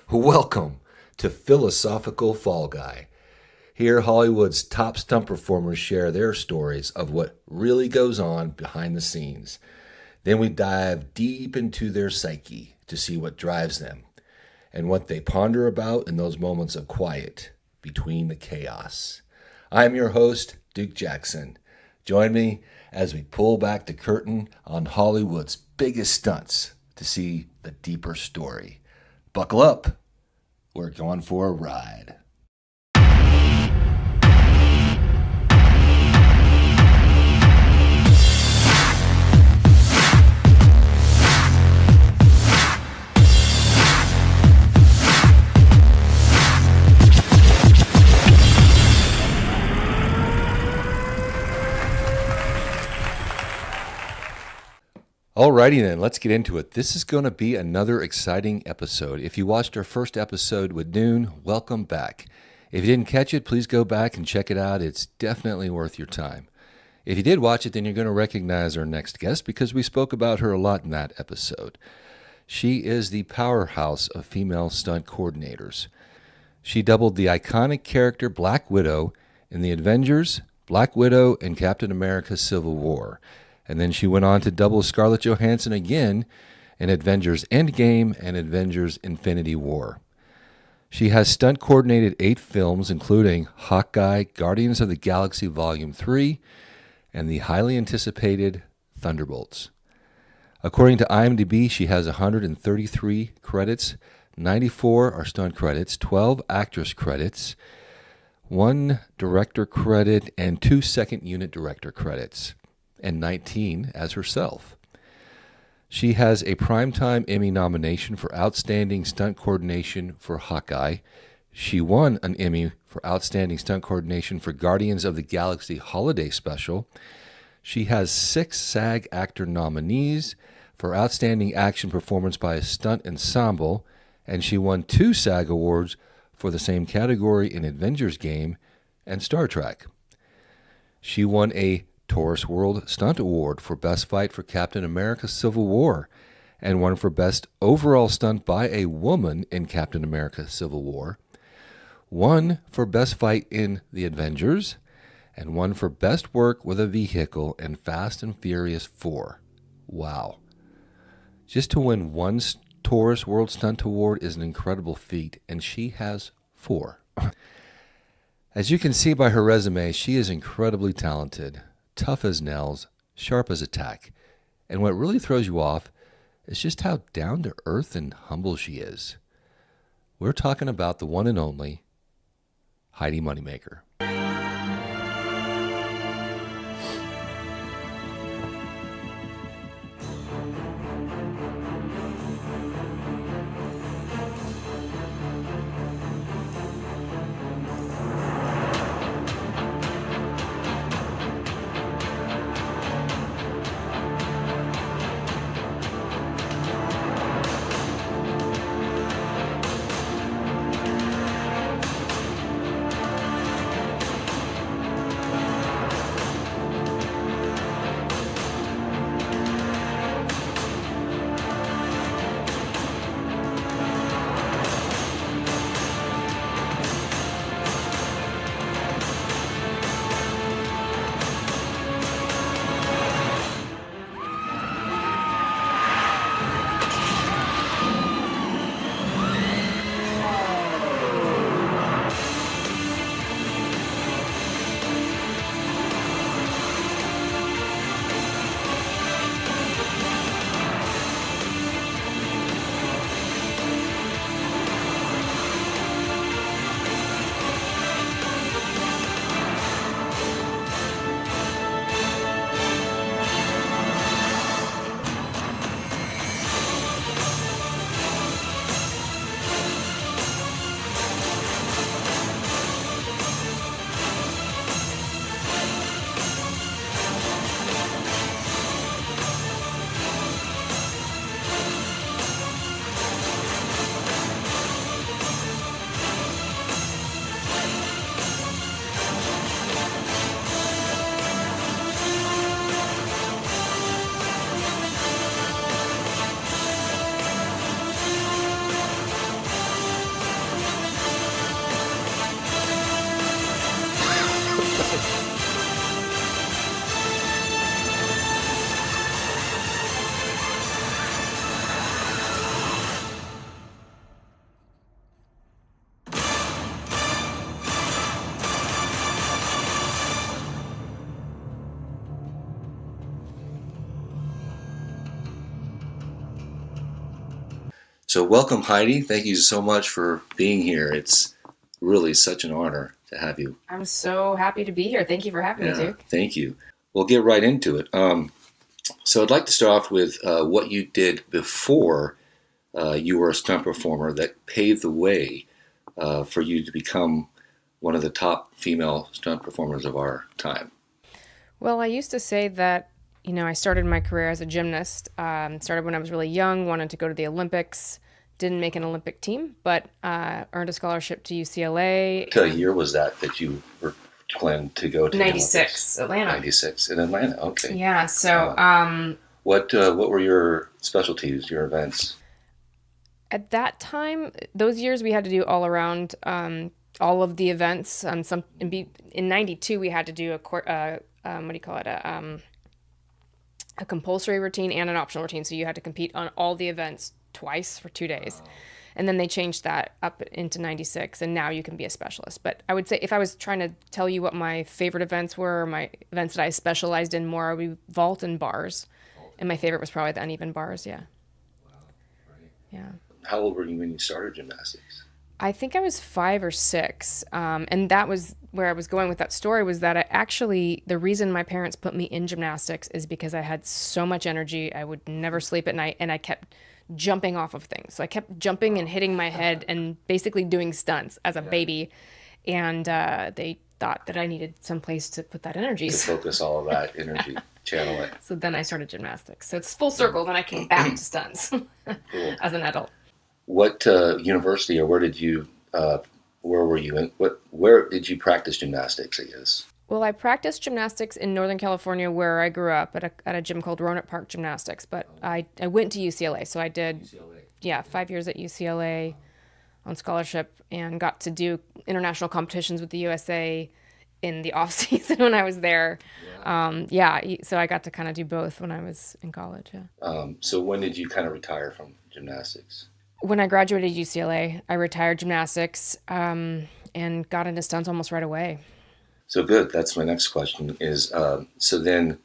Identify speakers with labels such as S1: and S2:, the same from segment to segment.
S1: Welcome to Philosophical Fall Guy. Here, Hollywood's top stunt performers share their stories of what really goes on behind the scenes. Then we dive deep into their psyche to see what drives them and what they ponder about in those moments of quiet between the chaos. I'm your host, Duke Jackson. Join me as we pull back the curtain on Hollywood's biggest stunts to see the deeper story. Buckle up. We're going for a ride. Alrighty then, let's get into it. This is going to be another exciting episode. If you watched our first episode with Noon, welcome back. If you didn't catch it, please go back and check it out. It's definitely worth your time. If you did watch it, then you're going to recognize our next guest because we spoke about her a lot in that episode. She is the powerhouse of female stunt coordinators. She doubled the iconic character Black Widow in the Avengers, Black Widow, and Captain America Civil War. And then she went on to double Scarlett Johansson again in Avengers Endgame and Avengers Infinity War. She has stunt coordinated 8 films, including Hawkeye, Guardians of the Galaxy Volume 3, and the highly anticipated Thunderbolts. According to IMDb, she has 133 credits, 94 are stunt credits, 12 actress credits, 1 director credit, and 2 second unit director credits, and 19 as herself. She has a Primetime Emmy nomination for Outstanding Stunt Coordination for Hawkeye. She won an Emmy for Outstanding Stunt Coordination for Guardians of the Galaxy Holiday Special. She has 6 SAG Actor nominees for Outstanding Action Performance by a Stunt Ensemble, and she won 2 SAG Awards for the same category in Avengers Game and Star Trek. She won a Taurus World Stunt Award for Best Fight for Captain America Civil War, and one for Best Overall Stunt by a Woman in Captain America Civil War, one for Best Fight in The Avengers, and one for Best Work with a Vehicle in Fast and Furious 4. Wow. Just to win one Taurus World Stunt Award is an incredible feat, and she has 4. As you can see by her resume, she is incredibly talented, tough as nails, sharp as a tack. And what really throws you off is just how down-to-earth and humble she is. We're talking about the one and only Heidi Moneymaker. So welcome, Heidi. Thank you so much for being here. It's really such an honor to have you.
S2: I'm so happy to be here. Thank you for having me,
S1: Yeah,
S2: Duke.
S1: thank you. We'll get right into it. So I'd like to start off with what you did before you were a stunt performer that paved the way for you to become one of the top female stunt performers of our time.
S2: Well, I used to say that, I started my career as a gymnast. Started when I was really young, wanted to go to the Olympics, didn't make an Olympic team, but earned a scholarship to UCLA.
S1: What year was that you were planned to go to the Olympics?
S2: 96, Atlanta.
S1: 96 in Atlanta. Okay.
S2: Yeah, so
S1: What were your specialties, your events?
S2: at that time, those years we had to do all around all of the events. In 92, we had to do what do you call it? A compulsory routine and an optional routine. So you had to compete on all the events twice for 2 days. And then they changed that up into 96, and now you can be a specialist. But I would say if I was trying to tell you what my favorite events were, or my events that I specialized in more, would be vault and bars. And my favorite was probably the uneven bars, yeah. Yeah.
S1: How old were you when you started gymnastics?
S2: I think I was 5 or 6, and that was where I was going with that story. Was that the reason my parents put me in gymnastics is because I had so much energy. I would never sleep at night, and I kept jumping off of things. So I kept jumping and hitting my head and basically doing stunts as a baby, and they thought that I needed some place to put that energy.
S1: To focus all of that energy, channel it.
S2: So then I started gymnastics. So it's full circle. Then I came back to stunts
S1: Cool.
S2: as an adult.
S1: What university or where were you in? Where did you practice gymnastics, I guess?
S2: Well, I practiced gymnastics in Northern California where I grew up at a gym called Roanoke Park Gymnastics, but I went to UCLA. So I did, yeah, 5 years at UCLA on scholarship and got to do international competitions with the USA in the off season when I was there. So I got to kind of do both when I was in college. Yeah.
S1: So when did you kind of retire from gymnastics?
S2: When I graduated UCLA, I retired gymnastics and got into stunts almost right away.
S1: So good. That's my next question is, so then,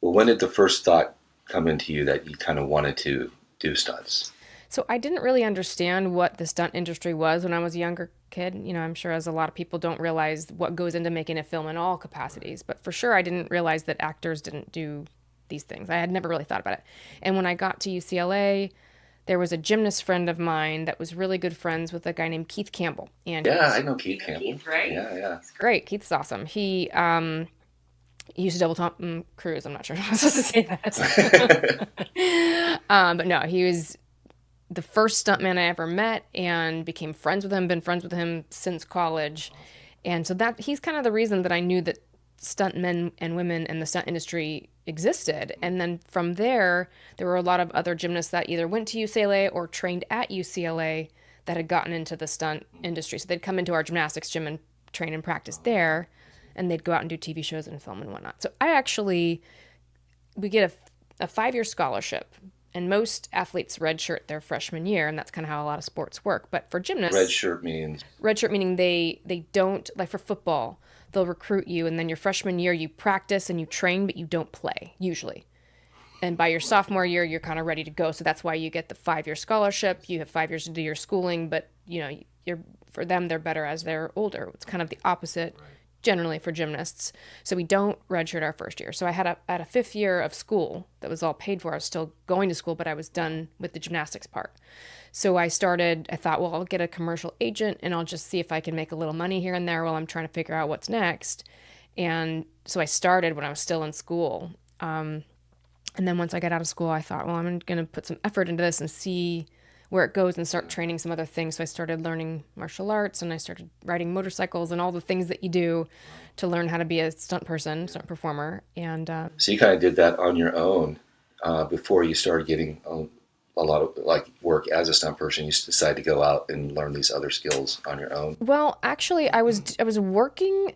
S1: well, when did the first thought come into you that you kind of wanted to do stunts?
S2: So I didn't really understand what the stunt industry was when I was a younger kid. I'm sure as a lot of people don't realize what goes into making a film in all capacities. But for sure, I didn't realize that actors didn't do these things. I had never really thought about it. And when I got to UCLA, there was a gymnast friend of mine that was really good friends with a guy named Keith Campbell. And
S1: Yeah, I know Keith Campbell.
S2: Keith, right?
S1: Yeah, yeah.
S2: He's great. Keith's awesome. He used to double Tom Cruise. I'm not sure if I'm supposed to say that. But no, he was the first stuntman I ever met and became friends with him, been friends with him since college. And so that he's kind of the reason that I knew that stunt men and women in the stunt industry existed. And then from there were a lot of other gymnasts that either went to UCLA or trained at UCLA that had gotten into the stunt industry. So they'd come into our gymnastics gym and train and practice there, and they'd go out and do TV shows and film and whatnot. So we get a 5-year scholarship, and most athletes redshirt their freshman year, and that's kind of how a lot of sports work. But for gymnasts,
S1: Redshirt means?
S2: Redshirt meaning they don't, like for football, they'll recruit you, and then your freshman year you practice and you train, but you don't play usually. And by your sophomore year, you're kind of ready to go. So that's why you get the 5-year scholarship. You have 5 years to do your schooling, but for them they're better as they're older. It's kind of the opposite generally for gymnasts. So we don't redshirt our first year. So I had a 5th year of school that was all paid for. I was still going to school, but I was done with the gymnastics part. So I thought, well, I'll get a commercial agent and I'll just see if I can make a little money here and there while I'm trying to figure out what's next. And so I started when I was still in school. And then once I got out of school, I thought, well, I'm going to put some effort into this and see where it goes and start training some other things. So I started learning martial arts and I started riding motorcycles and all the things that you do to learn how to be a stunt performer. And
S1: So you kind of did that on your own before you started getting a lot of like work as a stunt person. You decided to go out and learn these other skills on your own.
S2: Well, actually, I was working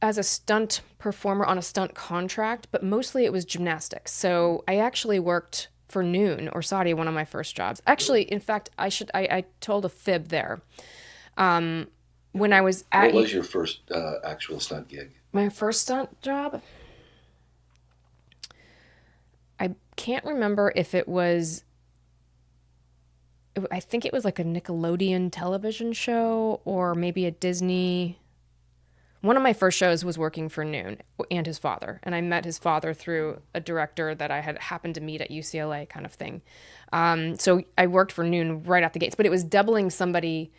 S2: as a stunt performer on a stunt contract, but mostly it was gymnastics. So I actually worked for Noon or Saudi, one of my first jobs. Actually, in fact, I told a fib there. When I was at...
S1: What was your first actual stunt gig?
S2: My first stunt job? I can't remember if it was I think it was like a Nickelodeon television show or maybe a Disney. One of my first shows was working for Noon and his father. And I met his father through a director that I had happened to meet at UCLA kind of thing. So I worked for Noon right out the gates, but it was doubling somebody.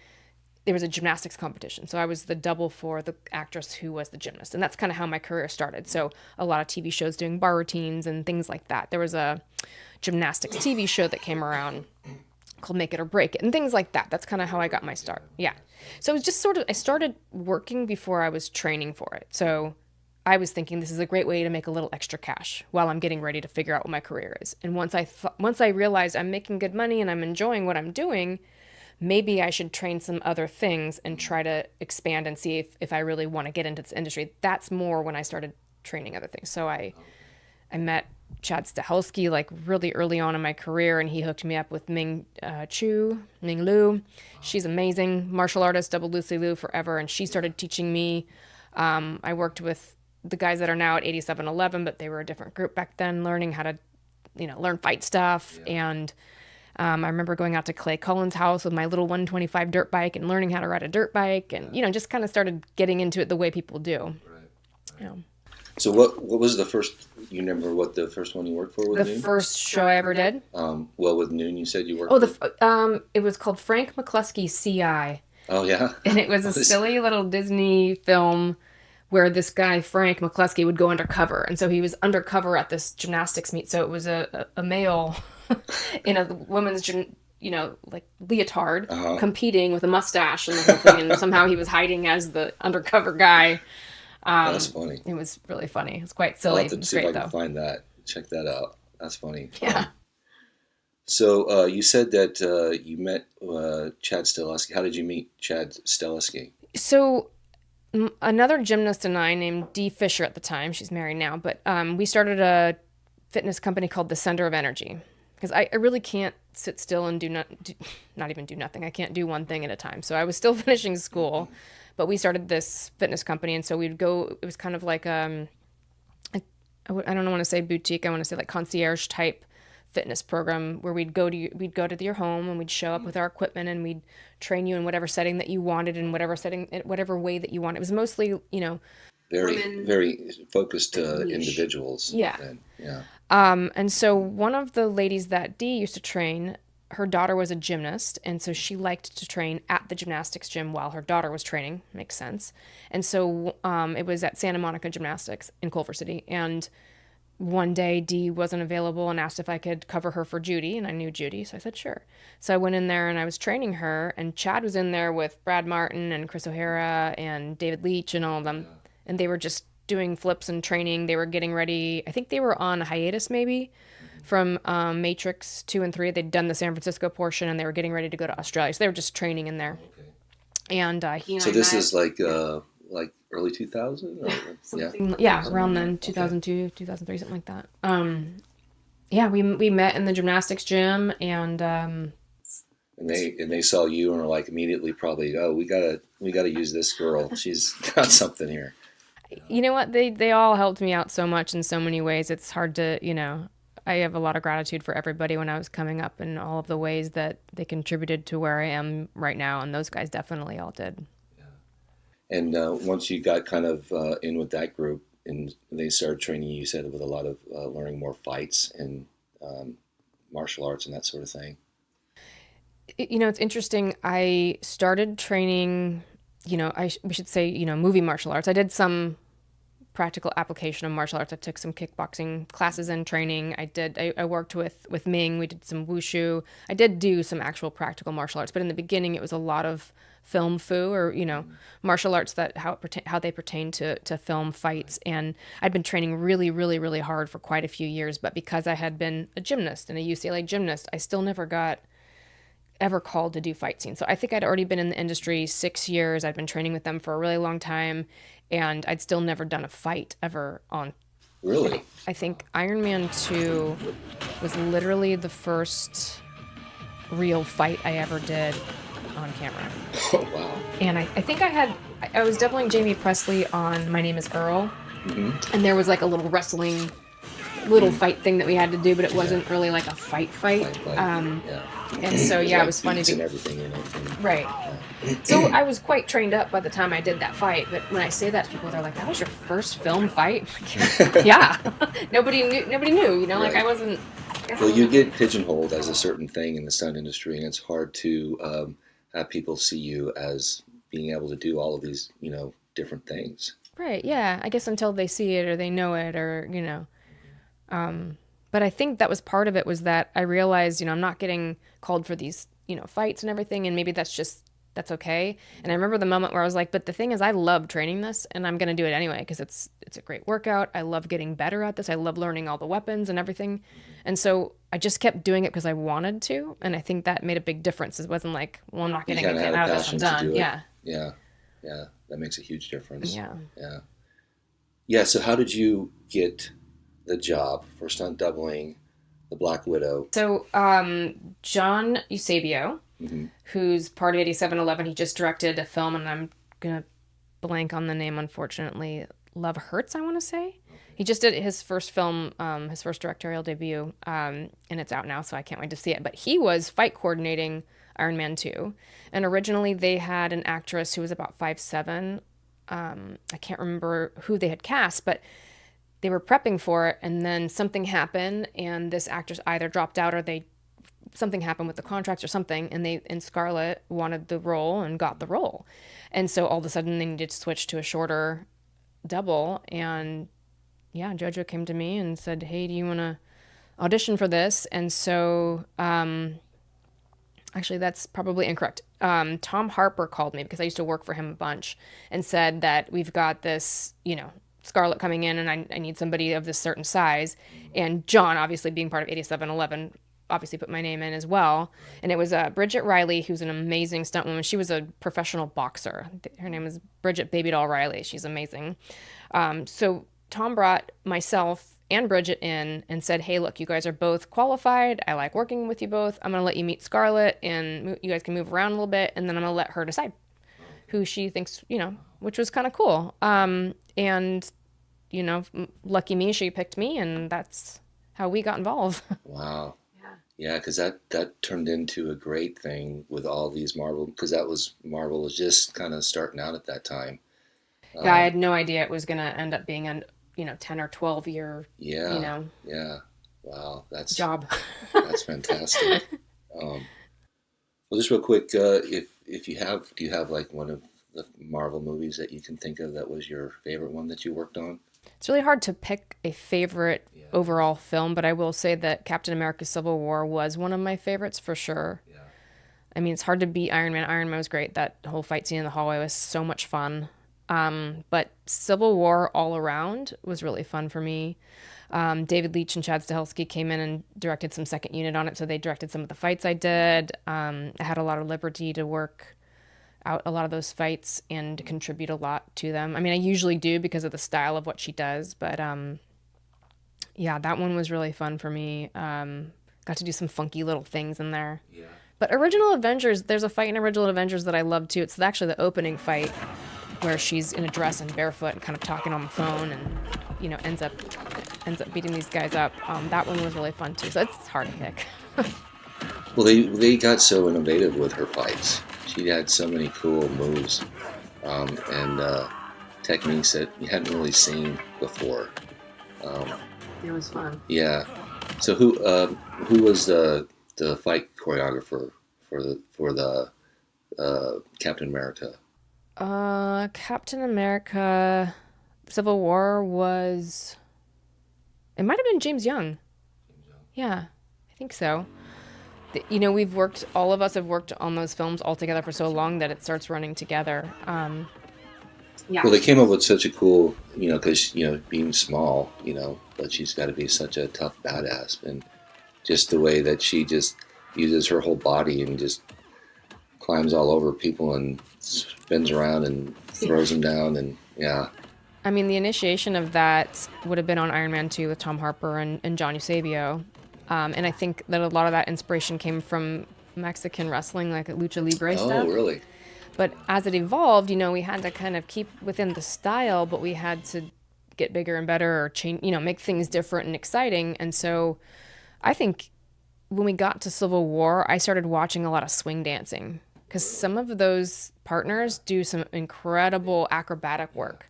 S2: There was a gymnastics competition. So I was the double for the actress who was the gymnast. And that's kind of how my career started. So a lot of TV shows doing bar routines and things like that. There was a gymnastics TV show that came around called Make It or Break It and things like that. That's kind of how I got my start. Yeah. So it was just sort of, I started working before I was training for it. So I was thinking this is a great way to make a little extra cash while I'm getting ready to figure out what my career is. And once I realized I'm making good money and I'm enjoying what I'm doing, maybe I should train some other things and try to expand and see if I really want to get into this industry. That's more when I started training other things. So I met Chad Stahelski like really early on in my career, and he hooked me up with Ming Lu. She's amazing, martial artist, double Lucy Liu forever, and she started teaching me. I worked with the guys that are now at 8711, but they were a different group back then, learning how to, learn fight stuff. Yeah. And I remember going out to Clay Cullen's house with my little 125 dirt bike and learning how to ride a dirt bike, and just kind of started getting into it the way people do. Right.
S3: So what was the first, you remember what the first one you worked for with Noon?
S2: The first show I ever did?
S3: With Noon you said you worked
S2: it was called Frank McCluskey's CI.
S3: Oh, yeah?
S2: And it was a silly little Disney film where this guy, Frank McCluskey, would go undercover. And so he was undercover at this gymnastics meet. So it was a male in a woman's leotard, competing with a mustache and the whole thing. And somehow he was hiding as the undercover guy.
S3: That's funny.
S2: It was really funny. It was quite silly.
S3: I'll have to see if I can find that. Check that out. That's funny.
S2: Yeah.
S3: So you said that you met Chad Stahelski. How did you meet Chad Stahelski?
S2: So another gymnast and I named Dee Fisher at the time. She's married now. But we started a fitness company called The Center of Energy. Because I really can't sit still and not even do nothing. I can't do one thing at a time. So I was still finishing school. But we started this fitness company, and so we'd go. It was kind of like I don't want to say boutique. I want to say like concierge type fitness program where we'd go to your home and we'd show up with our equipment and we'd train you in whatever setting that you wanted in whatever way that you wanted. It was mostly
S3: very focused individuals.
S2: Yeah.
S3: Yeah.
S2: And so one of the ladies that Dee used to train, her daughter was a gymnast, and so she liked to train at the gymnastics gym while her daughter was training. Makes sense. And so it was at Santa Monica Gymnastics in Culver City. And one day Dee wasn't available and asked if I could cover her for Judy, and I knew Judy, so I said sure. So I went in there and I was training her, and Chad was in there with Brad Martin and Chris O'Hara and David Leach and all of them. And they were just doing flips and training. They were getting ready. I think they were on hiatus maybe from Matrix 2 and 3. They'd done the San Francisco portion, and they were getting ready to go to Australia. So they were just training in there. Okay. And he and
S3: so
S2: I
S3: this
S2: met,
S3: is like early 2000?
S2: Around then, 2002, 2003, something like that. We met in the gymnastics gym, and
S3: they saw you and were like immediately probably, oh, we gotta use this girl. She's got something here.
S2: You know what? They all helped me out so much in so many ways. It's hard to, I have a lot of gratitude for everybody when I was coming up and all of the ways that they contributed to where I am right now. And those guys definitely all did.
S3: Yeah. And once you got kind of in with that group and they started training you, said with a lot of learning more fights and martial arts and that sort of thing.
S2: It's interesting. I started training, we should say, movie martial arts. I did some practical application of martial arts. I took some kickboxing classes and training. I worked with Ming. We did some wushu. I did do some actual practical martial arts, but in the beginning it was a lot of film fu or, martial arts that how they pertain to film fights. And I'd been training really, really, really hard for quite a few years, but because I had been a gymnast and a UCLA gymnast, I still never got ever called to do fight scenes. So I think I'd already been in the industry 6 years. I'd been training with them for a really long time, and I'd still never done a fight ever on.
S3: Really?
S2: I think Iron Man 2 was literally the first real fight I ever did on camera.
S3: Oh, wow.
S2: And I think I was doubling Jamie Presley on My Name is Earl, and there was like a little wrestling little fight thing that we had to do, but it wasn't really like a fight.
S3: Yeah.
S2: And so,
S3: There's
S2: yeah,
S3: like
S2: it was funny.
S3: beats and everything in it. And,
S2: Right. So I was quite trained up by the time I did that fight. But when I say that to people, they're like, "That was your first film fight?" Yeah. Nobody knew. You know, like
S3: Right.
S2: I wasn't.
S3: Well, you get pigeonholed as a certain thing in the stunt industry, and it's hard to have people see you as being able to do all of these, different things.
S2: Right. Yeah. I guess until they see it or they know it or But I think that was part of it was that I realized, I'm not getting called for these, fights and everything. And maybe that's okay. And I remember the moment where I was like, but the thing is, I love training this and I'm going to do it anyway because it's a great workout. I love getting better at this. I love learning all the weapons and everything. And so I just kept doing it because I wanted to. And I think that made a big difference. It wasn't like, well, I'm not getting anything out of this. I'm done. Yeah.
S3: Yeah. Yeah. That makes a huge difference.
S2: Yeah.
S3: Yeah. Yeah. So how did you get the job for stunt doubling the Black Widow?
S2: So John Eusebio, who's part of 8711, he just directed a film, and I'm going to blank on the name, unfortunately. Love Hurts, I want to say. He just did his first film, his first directorial debut, and it's out now, so I can't wait to see it. But he was fight coordinating Iron Man 2. And originally they had an actress who was about 5'7". I can't remember who they had cast, but they were prepping for it, and then something happened, and this actress either dropped out or something happened with the contracts or something, and Scarlett wanted the role and got the role. And so all of a sudden they needed to switch to a shorter double, and yeah, JoJo came to me and said, "Hey, do you want to audition for this?" And so actually, that's probably incorrect. Tom Harper called me because I used to work for him a bunch and said that we've got this, Scarlett coming in and I need somebody of this certain size. And John, obviously being part of 8711, obviously put my name in as well. And it was Bridget Riley, who's an amazing stunt woman. She was a professional boxer. Her name is Bridget Baby Doll Riley. She's amazing. So Tom brought myself and Bridget in and said, "Hey, look, you guys are both qualified. I like working with you both. I'm going to let you meet Scarlett and you guys can move around a little bit. And then I'm going to let her decide who she thinks, which was kind of cool. And, lucky me, she picked me, and that's how we got involved."
S3: Wow. Yeah, because that turned into a great thing with all these Marvel, because Marvel was just kind of starting out at that time.
S2: Yeah, I had no idea it was going to end up being a 10 or 12 year,
S3: Yeah. Wow, that's
S2: job.
S3: That's fantastic. Well, just real quick, if you have, do you have like one of the Marvel movies that you can think of that was your favorite one that you worked on?
S2: It's really hard to pick a favorite overall film, but I will say that Captain America Civil War was one of my favorites for sure. Yeah. I mean, it's hard to beat Iron Man. Iron Man was great. That whole fight scene in the hallway was so much fun. But Civil War all around was really fun for me. David Leitch and Chad Stahelski came in and directed some second unit on it, so they directed some of the fights I did. I had a lot of liberty to work out a lot of those fights and contribute a lot to them. I mean, I usually do because of the style of what she does, but yeah, that one was really fun for me. Got to do some funky little things in there. Yeah. But Original Avengers, there's a fight in Original Avengers that I love too. It's actually the opening fight where she's in a dress and barefoot and kind of talking on the phone and, ends up beating these guys up. That one was really fun too. So it's hard to pick.
S3: Well, they got so innovative with her fights. She had so many cool moves and techniques that you hadn't really seen before.
S2: It was fun.
S3: Yeah. So who was the fight choreographer for the Captain America?
S2: Captain America Civil War was... It might have been James Young. Yeah, I think so. All of us have worked on those films all together for so long that it starts running together. Yeah.
S3: Well, they came up with such a cool, because, being small, but she's got to be such a tough badass. And just the way that she just uses her whole body and just climbs all over people and spins around and throws them down. And yeah.
S2: I mean, the initiation of that would have been on Iron Man 2 with Tom Harper and John Eusebio. And I think that a lot of that inspiration came from Mexican wrestling, like lucha libre stuff.
S3: Oh, really?
S2: But as it evolved, we had to kind of keep within the style, but we had to get bigger and better or change, make things different and exciting. And so I think when we got to Civil War, I started watching a lot of swing dancing because some of those partners do some incredible acrobatic work.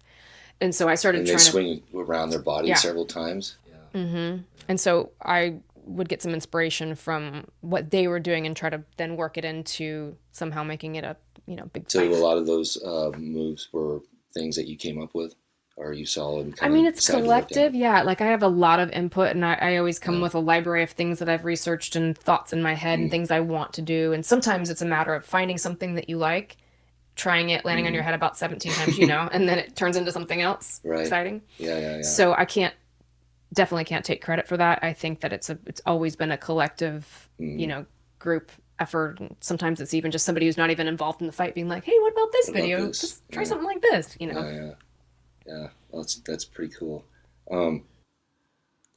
S2: And so I started
S3: And they
S2: trying
S3: swing around their body
S2: Yeah.
S3: several times.
S2: And so I would get some inspiration from what they were doing and try to then work it into somehow making it a, big
S3: So
S2: fight.
S3: a lot of those moves were things that you came up with, or you saw and
S2: I
S3: kind
S2: mean,
S3: of
S2: it's
S3: decided to work
S2: collective.
S3: out?
S2: Yeah. Like I have a lot of input and I always come with a library of things that I've researched and thoughts in my head and things I want to do. And sometimes it's a matter of finding something that you like, trying it, landing on your head about 17 times, and then it turns into something else
S3: Right.
S2: exciting.
S3: Yeah.
S2: So I definitely can't take credit for that. I think that it's always been a collective, group effort. And sometimes it's even just somebody who's not even involved in the fight being like, hey, what about this
S3: What about
S2: video?
S3: this?
S2: Just try
S3: Yeah.
S2: something like this,
S3: Yeah. Well, that's pretty cool.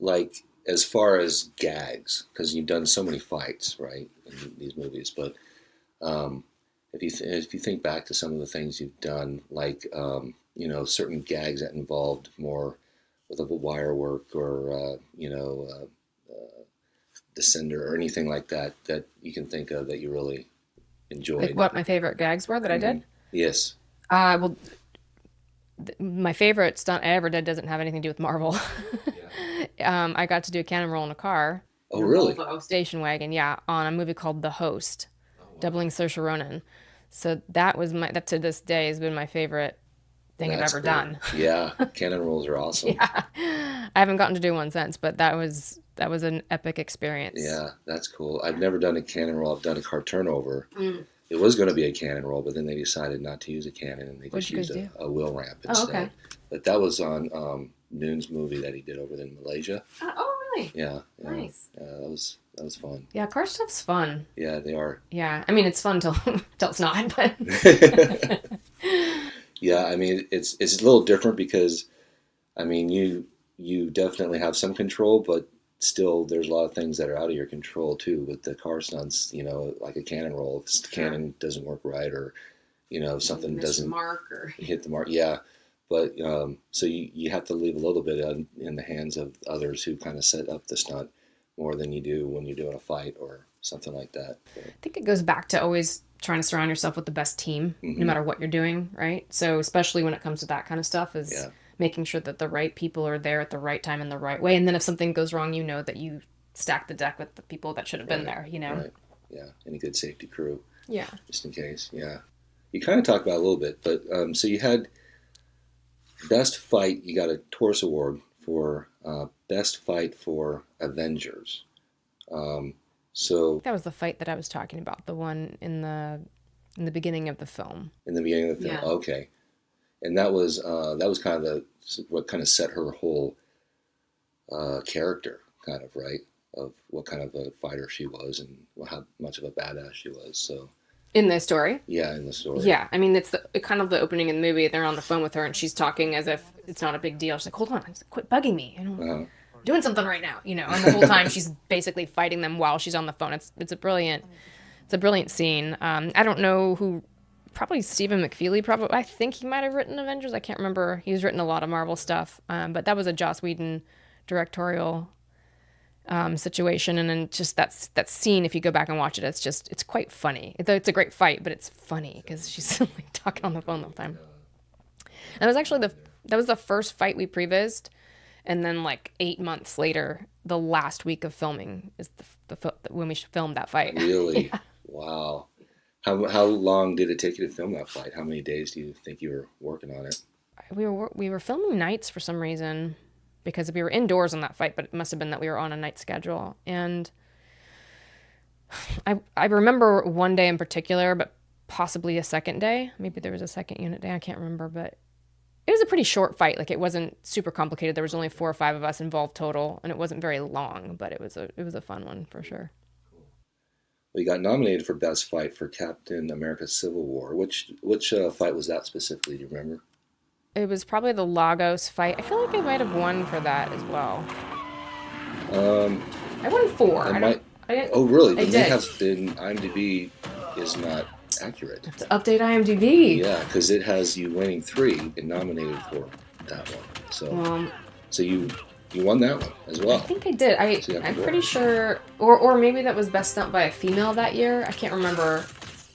S3: Like as far as gags, because you've done so many fights, right, in these movies. But if you think back to some of the things you've done, like certain gags that involved more with a wire work or descender or anything like that you can think of that you really enjoyed.
S2: Like what my favorite gags were that I did?
S3: Yes.
S2: Well, my favorite stunt I ever did doesn't have anything to do with Marvel. I got to do a cannon roll in a car.
S3: Oh, really?
S2: Volvo station wagon, yeah, on a movie called The Host, doubling Saoirse Ronan. So that to this day has been my favorite thing
S3: That's
S2: I've ever
S3: cool.
S2: done.
S3: Yeah, cannon rolls are awesome.
S2: I haven't gotten to do one since, but that was an epic experience.
S3: Yeah, that's cool. I've never done a cannon roll. I've done a car turnover. It was going to be a cannon roll, but then they decided not to use a cannon and they
S2: What'd
S3: just
S2: you guys
S3: used
S2: do?
S3: a wheel ramp
S2: Oh,
S3: instead.
S2: okay.
S3: But that was on Noon's movie that he did over in Malaysia.
S2: Oh, really?
S3: Yeah.
S2: Nice.
S3: That was fun.
S2: Yeah, car stuff's fun.
S3: Yeah, they are.
S2: Yeah, I mean it's fun till it's not, but
S3: Yeah, I mean it's a little different because, I mean you definitely have some control, but still there's a lot of things that are out of your control too with the car stunts. Like a cannon roll, if the cannon doesn't work right or if something doesn't
S2: mark or
S3: hit the mark. Yeah, but so you have to leave a little bit in the hands of others who kind of set up the stunt more than you do when you're doing a fight or something like that.
S2: I think it goes back to always trying to surround yourself with the best team, no matter what you're doing, right? So especially when it comes to that kind of stuff is making sure that the right people are there at the right time in the right way. And then if something goes wrong, that you stack the deck with the people that should have been there,
S3: Right. Yeah, and a good safety crew.
S2: Yeah.
S3: Just in case. Yeah. You kind of talked about it a little bit, but so you had best fight. You got a Taurus Award for best fight for Avengers. So
S2: That was the fight that I was talking about, the one in the beginning of the film.
S3: in the beginning of the film,
S2: Yeah.
S3: okay, and that was kind of what kind of set her whole character, kind of, right, of what kind of a fighter she was and how much of a badass she was. So
S2: In the story?
S3: yeah, in the story.
S2: Yeah, I mean, it's kind of the opening in the movie. They're on the phone with her, and she's talking as if it's not a big deal. She's like, hold on, quit bugging me. I'm doing something right now, And the whole time she's basically fighting them while she's on the phone. It's a brilliant scene. I don't know who, probably Stephen McFeely. Probably, I think he might have written Avengers. I can't remember. He's written a lot of Marvel stuff, but that was a Joss Whedon directorial situation, and then just that scene, if you go back and watch it, it's quite funny. It's a great fight, but it's funny because she's like talking on the phone the whole time. That was actually the first fight we prevised, and then like 8 months later, the last week of filming is when we filmed that fight.
S3: Really? Yeah. Wow. How long did it take you to film that fight? How many days do you think you were working on it?
S2: We were filming nights for some reason, because we were indoors on that fight, but it must have been that we were on a night schedule. And I remember one day in particular, but possibly a second day. Maybe there was a second unit day. I can't remember, but it was a pretty short fight. Like, it wasn't super complicated. There was only 4 or 5 of us involved total, and it wasn't very long, but it was a fun one for sure.
S3: Well, you got nominated for Best Fight for Captain America Civil War. Which fight was that specifically? Do you remember?
S2: It was probably the Lagos fight. I feel like I might have won for that as well. I won 4.
S3: Oh, really?
S2: I did.
S3: The IMDb is not accurate.
S2: To update IMDb.
S3: Yeah, because it has you winning 3 and nominated for that one. So
S2: Um,
S3: so you won that one as
S2: I
S3: well.
S2: think I did.
S3: So you got
S2: I'm
S3: the
S2: pretty
S3: award.
S2: sure, or maybe that was best stunt by a female that year. I can't remember.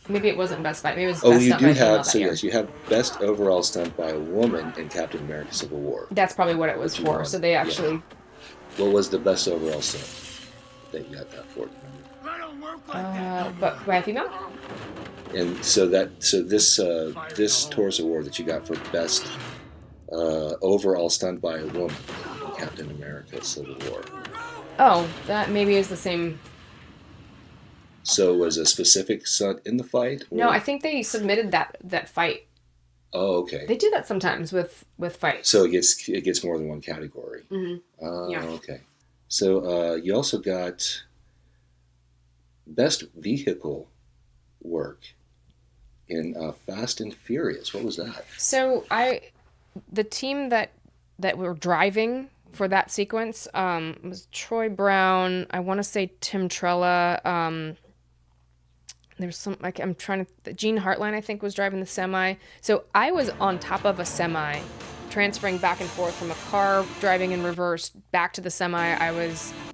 S2: Maybe it wasn't best by. Maybe it was
S3: Oh,
S2: best
S3: you
S2: stunt by
S3: do
S2: a female
S3: have,
S2: that
S3: so
S2: year.
S3: yes, you have best overall stunt by a woman in Captain America Civil War.
S2: That's probably what it was
S3: Which you
S2: for.
S3: won.
S2: So they
S3: Yeah.
S2: actually,
S3: What was the best overall stunt that you got that for? Do you remember?
S2: but by a female.
S3: And so this Taurus Award that you got for best overall stunt by a woman in Captain America Civil War.
S2: Oh, that maybe is the same.
S3: So was a specific stunt in the fight? Or?
S2: No, I think they submitted that fight.
S3: Oh, okay.
S2: They do that sometimes with fights.
S3: So it gets more than one category.
S2: Mm-hmm. Yeah.
S3: Okay. So you also got best vehicle work in Fast and Furious. What was that?
S2: So the team that were driving for that sequence was Troy Brown. I want to say Tim Trella. There's some, like, I'm trying to, Gene Hartline, I think, was driving the semi. So I was on top of a semi, transferring back and forth from a car driving in reverse back to the semi.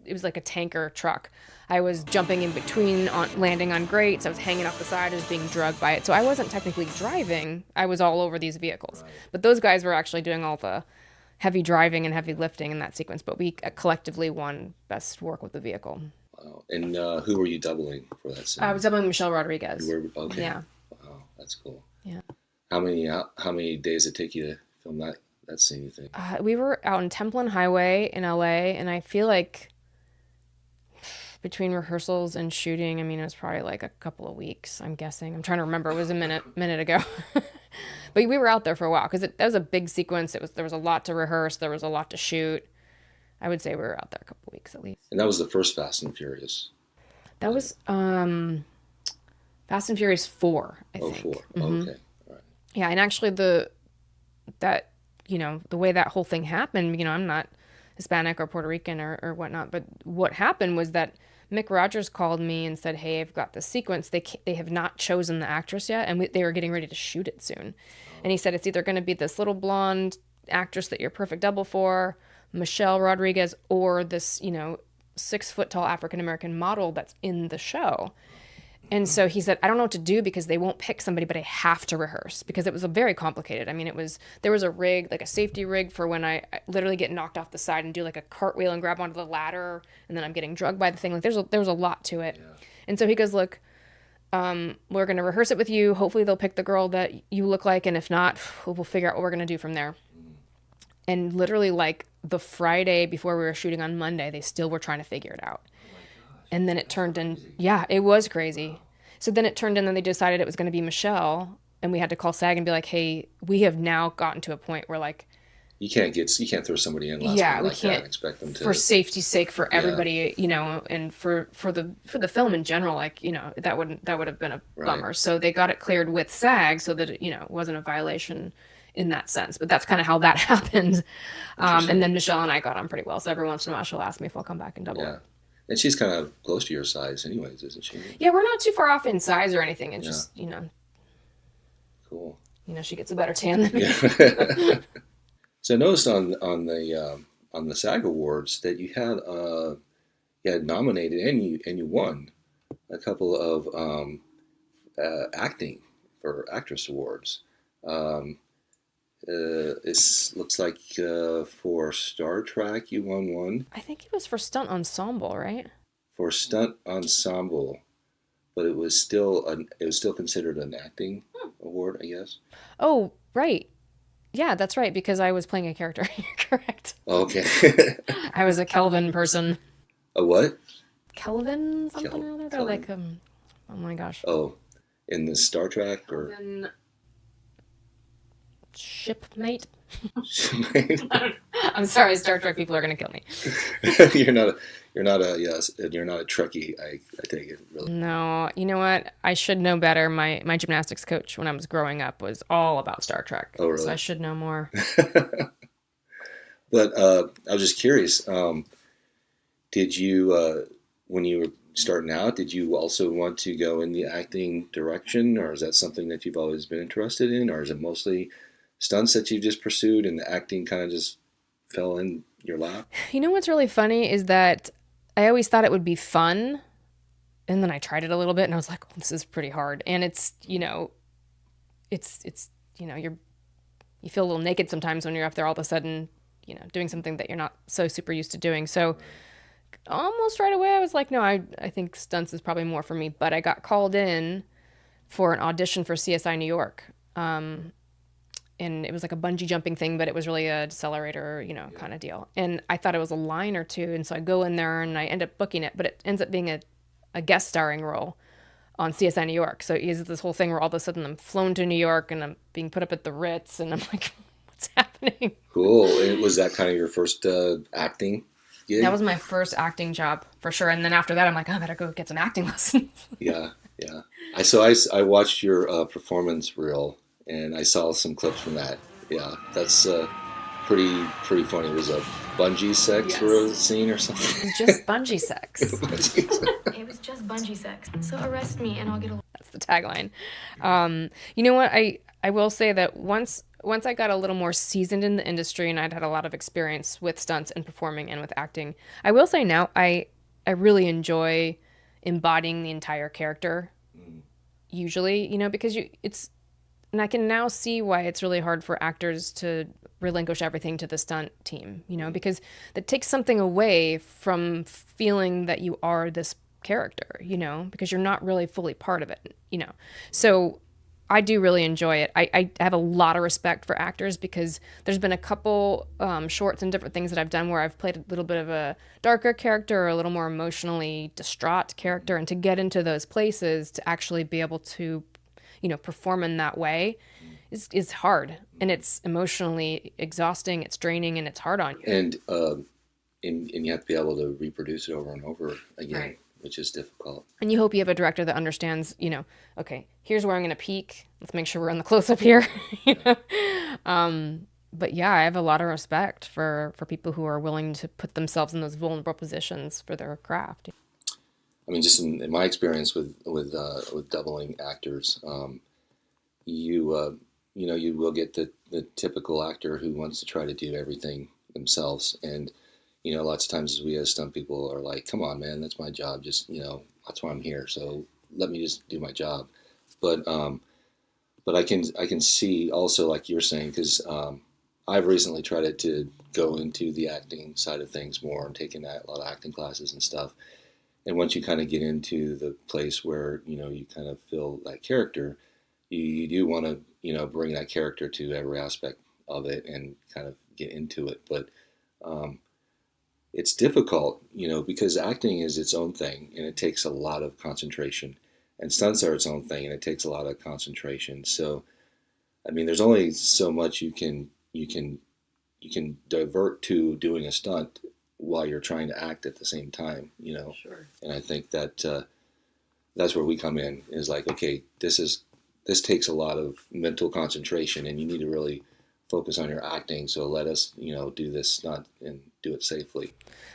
S2: It was like a tanker truck. I was jumping in between, landing on grates. I was hanging off the side. I was being drugged by it. So I wasn't technically driving. I was all over these vehicles. Right. But those guys were actually doing all the heavy driving and heavy lifting in that sequence. But we collectively won best work with the vehicle.
S3: Wow. And who were you doubling for that scene?
S2: I was doubling Michelle Rodriguez.
S3: You were, okay.
S2: Yeah.
S3: Wow, that's cool.
S2: Yeah.
S3: How many days did it take you to film that scene, you think?
S2: We were out in Templin Highway in LA, and I feel like between rehearsals and shooting, I mean, it was probably like a couple of weeks, I'm guessing. I'm trying to remember. It was a minute ago. But we were out there for a while because that was a big sequence. There was a lot to rehearse. There was a lot to shoot. I would say we were out there a couple of weeks at least.
S3: And that was the first Fast and Furious.
S2: That was Fast and Furious 4, I think.
S3: 4.
S2: Mm-hmm.
S3: Okay. All right.
S2: Yeah, and actually the way that whole thing happened, I'm not Hispanic or Puerto Rican or whatnot, but what happened was that Mick Rogers called me and said, "Hey, I've got this sequence. They have not chosen the actress yet, and they were getting ready to shoot it soon." And he said, "It's either going to be this little blonde actress that you're perfect double for, Michelle Rodriguez, or this 6-foot tall African American model that's in the show." And so he said, "I don't know what to do because they won't pick somebody, but I have to rehearse," because it was very complicated. I mean, there was a rig, like a safety rig for when I literally get knocked off the side and do like a cartwheel and grab onto the ladder, and then I'm getting drugged by the thing. Like there was a lot to it. Yeah. And so he goes, "Look, we're going to rehearse it with you. Hopefully they'll pick the girl that you look like, and if not, we'll figure out what we're going to do from there." And literally, like, the Friday before we were shooting on Monday, they still were trying to figure it out. And then it turned in, yeah, it was crazy. So then it turned in, and they decided it was going to be Michelle, and we had to call SAG and be like, "Hey, we have now gotten to a point where, like,
S3: you can't throw somebody in last minute like that and expect them to,
S2: for safety's sake, for everybody, and for the film in general, like, that would have been a bummer." So they got it cleared with SAG so that it wasn't a violation in that sense. But that's kind of how that happened. And then Michelle and I got on pretty well. So every once in a while she'll ask me if I'll come back and double it.
S3: And she's kind of close to your size anyways, isn't she?
S2: Yeah, we're not too far off in size or anything. It's just,
S3: cool.
S2: She gets a better tan than me.
S3: Yeah. So I noticed on the SAG Awards that you had nominated and you won a couple of acting for actress awards. It looks like for Star Trek you won one.
S2: I think it was for Stunt Ensemble, right?
S3: For Stunt Ensemble, but it was still considered an acting award, I guess.
S2: Oh, right. Yeah, that's right, because I was playing a character. You're correct.
S3: Okay.
S2: I was a Kelvin person.
S3: A what?
S2: Kelvin something or other? They're like, oh my gosh.
S3: Oh, in the Star Trek or?
S2: Kelvin shipmate? I'm sorry, Star Trek people are going to kill me.
S3: You're not a Trekkie, I take it, really.
S2: No, you know what? I should know better. My gymnastics coach when I was growing up was all about Star Trek.
S3: Oh, really?
S2: So I should know more.
S3: But I was just curious. Did you, when you were starting out, did you also want to go in the acting direction, or is that something that you've always been interested in, or is it mostly stunts that you just pursued, and the acting kind of just fell in your lap?
S2: You know what's really funny is that I always thought it would be fun, and then I tried it a little bit, and I was like, oh, this is pretty hard. And it's, you feel a little naked sometimes when you're up there all of a sudden, doing something that you're not so super used to doing. So almost right away, I was like, no, I think stunts is probably more for me. But I got called in for an audition for CSI New York. And it was like a bungee jumping thing, but it was really a decelerator, kind of deal. And I thought it was a line or two. And so I go in there and I end up booking it, but it ends up being a guest starring role on CSI New York. So it's this whole thing where all of a sudden I'm flown to New York and I'm being put up at the Ritz and I'm like, what's happening?
S3: Cool. And was that kind of your first acting gig?
S2: That was my first acting job for sure. And then after that, I'm like, oh, I better go get some acting lessons.
S3: Yeah. I watched your performance reel, and I saw some clips from that. Yeah, that's pretty funny. It was a bungee sex scene or something.
S2: It was just bungee sex.
S4: It was just bungee sex. So arrest me and I'll get a...
S2: That's the tagline. You know what? I will say that once I got a little more seasoned in the industry and I'd had a lot of experience with stunts and performing and with acting, I will say now I really enjoy embodying the entire character. Usually, because and I can now see why it's really hard for actors to relinquish everything to the stunt team, because that takes something away from feeling that you are this character, because you're not really fully part of it, So I do really enjoy it. I have a lot of respect for actors because there's been a couple shorts and different things that I've done where I've played a little bit of a darker character or a little more emotionally distraught character. And to get into those places, to actually be able to, perform in that way is hard. And it's emotionally exhausting, it's draining, and it's hard on you.
S3: And you have to be able to reproduce it over and over again. Right. Which is difficult.
S2: And you hope you have a director that understands, okay, here's where I'm going to peak. Let's make sure we're in the close-up here. But yeah, I have a lot of respect for people who are willing to put themselves in those vulnerable positions for their craft.
S3: I mean, just in my experience with doubling actors, you will get the typical actor who wants to try to do everything themselves. And lots of times we as stunt people are like, come on, man, that's my job. Just, that's why I'm here. So let me just do my job. But I can see also, like you're saying, because I've recently tried to go into the acting side of things more and taken a lot of acting classes and stuff. And once you kind of get into the place where, you kind of feel that character, you do want to, bring that character to every aspect of it and kind of get into it. But, it's difficult, because acting is its own thing and it takes a lot of concentration, and stunts are its own thing and it takes a lot of concentration. So, I mean, there's only so much you can divert to doing a stunt while you're trying to act at the same time, Sure. And I think that that's where we come in, is like, okay, this takes a lot of mental concentration and you need to really focus on your acting. So let us, do this stunt and do it safely.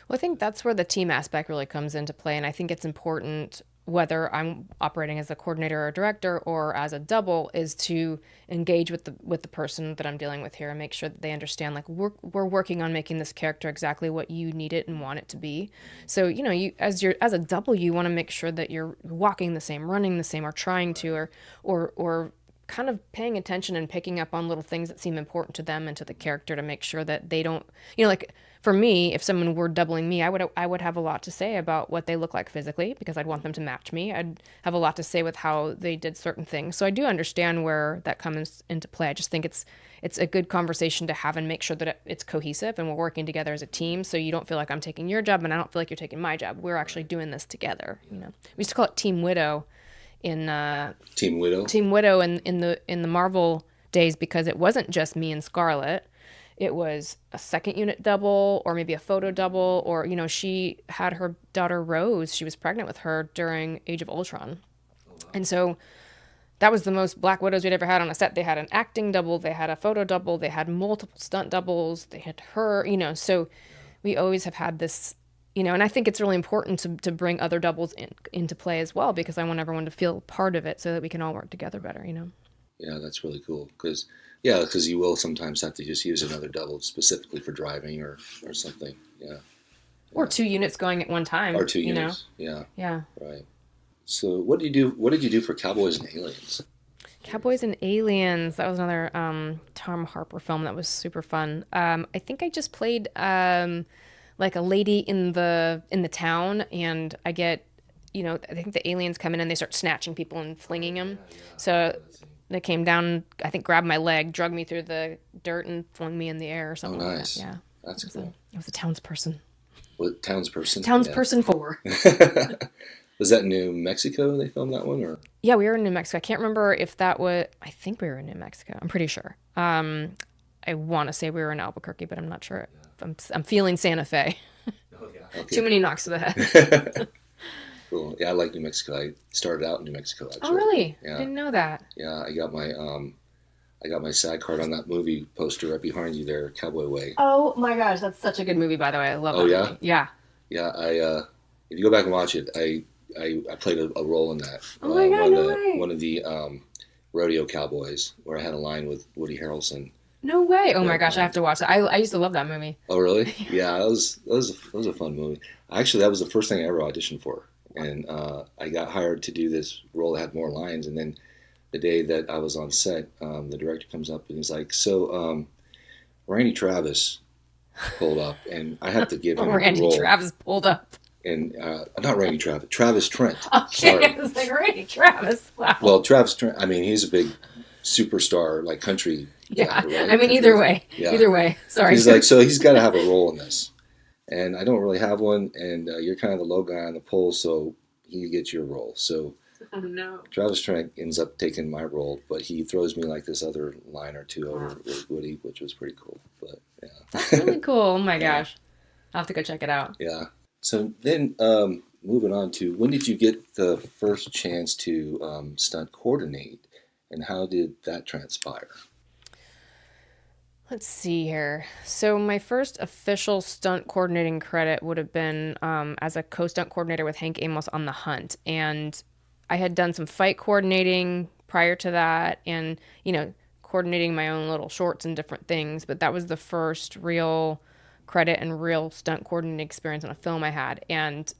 S2: Well, I think that's where the team aspect really comes into play. And I think it's important, whether I'm operating as a coordinator or a director or as a double, is to engage with the person that I'm dealing with here and make sure that they understand, like, we're working on making this character exactly what you need it and want it to be. So, you as a double, you want to make sure that you're walking the same, running the same, or trying to, or kind of paying attention and picking up on little things that seem important to them and to the character, to make sure that they don't, like for me, if someone were doubling me, I would have a lot to say about what they look like physically, because I'd want them to match me. I'd have a lot to say with how they did certain things. So I do understand where that comes into play. I just think it's a good conversation to have and make sure that it's cohesive and we're working together as a team. So you don't feel like I'm taking your job and I don't feel like you're taking my job. We're actually doing this together. We used to call it Team Widow in
S3: Team Widow
S2: in the Marvel days, because it wasn't just me and Scarlett. It was a second unit double, or maybe a photo double, or she had her daughter Rose. She was pregnant with her during Age of Ultron. Oh, wow. And so that was the most Black Widows we'd ever had on a set. They had an acting double, they had a photo double, they had multiple stunt doubles, they had her, so we always have had this. And I think it's really important to bring other doubles into play as well, because I want everyone to feel part of it so that we can all work together better,
S3: Yeah, that's really cool, because Yeah, because you will sometimes have to just use another double specifically for driving or something. Yeah.
S2: Or 2 units going at one time.
S3: Or two
S2: you know?
S3: units. Yeah.
S2: Yeah.
S3: Right. So what did you do? What did you do for Cowboys and Aliens?
S2: Cowboys and Aliens. That was another Tom Harper film that was super fun. I think I just played like a lady in the town, and I get, I think the aliens come in and they start snatching people and flinging them. So they came down, I think, grabbed my leg, drug me through the dirt, and flung me in the air or
S3: Oh,
S2: something like
S3: nice.
S2: that. Yeah,
S3: That's cool.
S2: it was a townsperson.
S3: What townsperson?
S2: Townsperson 4.
S3: Was that New Mexico? They filmed that one, or
S2: Yeah, we were in New Mexico. I can't remember if that was. I think we were in New Mexico. I'm pretty sure. I want to say we were in Albuquerque, but I'm not sure. I'm feeling Santa Fe.
S3: okay.
S2: Too many knocks to the head.
S3: Cool. Yeah, I like New Mexico. I started out in New Mexico actually.
S2: Oh, really?
S3: Yeah.
S2: I didn't know that.
S3: Yeah, I got my SAG card on that movie poster right behind you there, Cowboy Way.
S2: Oh my gosh, that's such a good movie, by the way. I love that movie. Yeah.
S3: Yeah, if you go back and watch it, I played a role in that.
S2: Oh my God, no way.
S3: One of the rodeo cowboys, where I had a line with Woody Harrelson.
S2: No way. Oh my gosh, I have to watch that. I used to love that movie.
S3: Oh really? Yeah, that was a fun movie. Actually, that was the first thing I ever auditioned for, and I got hired to do this role that had more lines. And then the day that I was on set, the director comes up and he's like, "So, Randy Travis pulled up, and I have to give him
S2: Randy
S3: a role."
S2: Travis pulled up.
S3: And not Randy Travis, Travis Trent.
S2: Okay,
S3: Sorry.
S2: I was like, Randy Travis. Wow.
S3: Well, Travis Trent. I mean, he's a big superstar, like country.
S2: Yeah.
S3: Guy, right?
S2: I mean, either way.
S3: Yeah.
S2: Either way. Sorry.
S3: He's like, so he's got to have a role in this, and I don't really have one, and you're kind of the low guy on the pole, so he gets your role. So
S2: Oh no.
S3: Travis Trent ends up taking my role, but he throws me like this other line or two over with Woody, which was pretty cool. But yeah,
S2: That's really cool. Oh my gosh. I'll have to go check it out.
S3: yeah. So then, moving on to, when did you get the first chance to stunt coordinate, and how did that transpire?
S2: Let's see here. So my first official stunt coordinating credit would have been as a co-stunt coordinator with Hank Amos on The Hunt. And I had done some fight coordinating prior to that and, coordinating my own little shorts and different things. But that was the first real credit and real stunt coordinating experience on a film I had. And,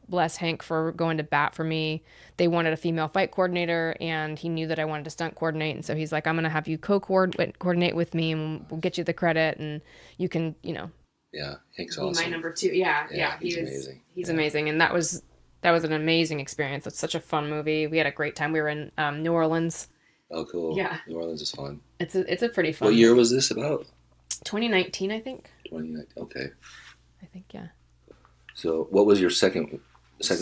S2: bless Hank for going to bat for me. They wanted a female fight coordinator, and he knew that I wanted to stunt coordinate. And so he's like, I'm going to have you coordinate with me, and we'll get you the credit, and you can,
S3: Yeah, Hank's
S2: be
S3: awesome.
S2: my number 2. Yeah.
S3: He's amazing.
S2: He's amazing. And that was an amazing experience. It's such a fun movie. We had a great time. We were in New Orleans.
S3: Oh, cool.
S2: Yeah.
S3: New Orleans is fun.
S2: It's a pretty fun.
S3: What year was this about?
S2: 2019, I think.
S3: 2019. Okay.
S2: I think, yeah.
S3: So, what was your second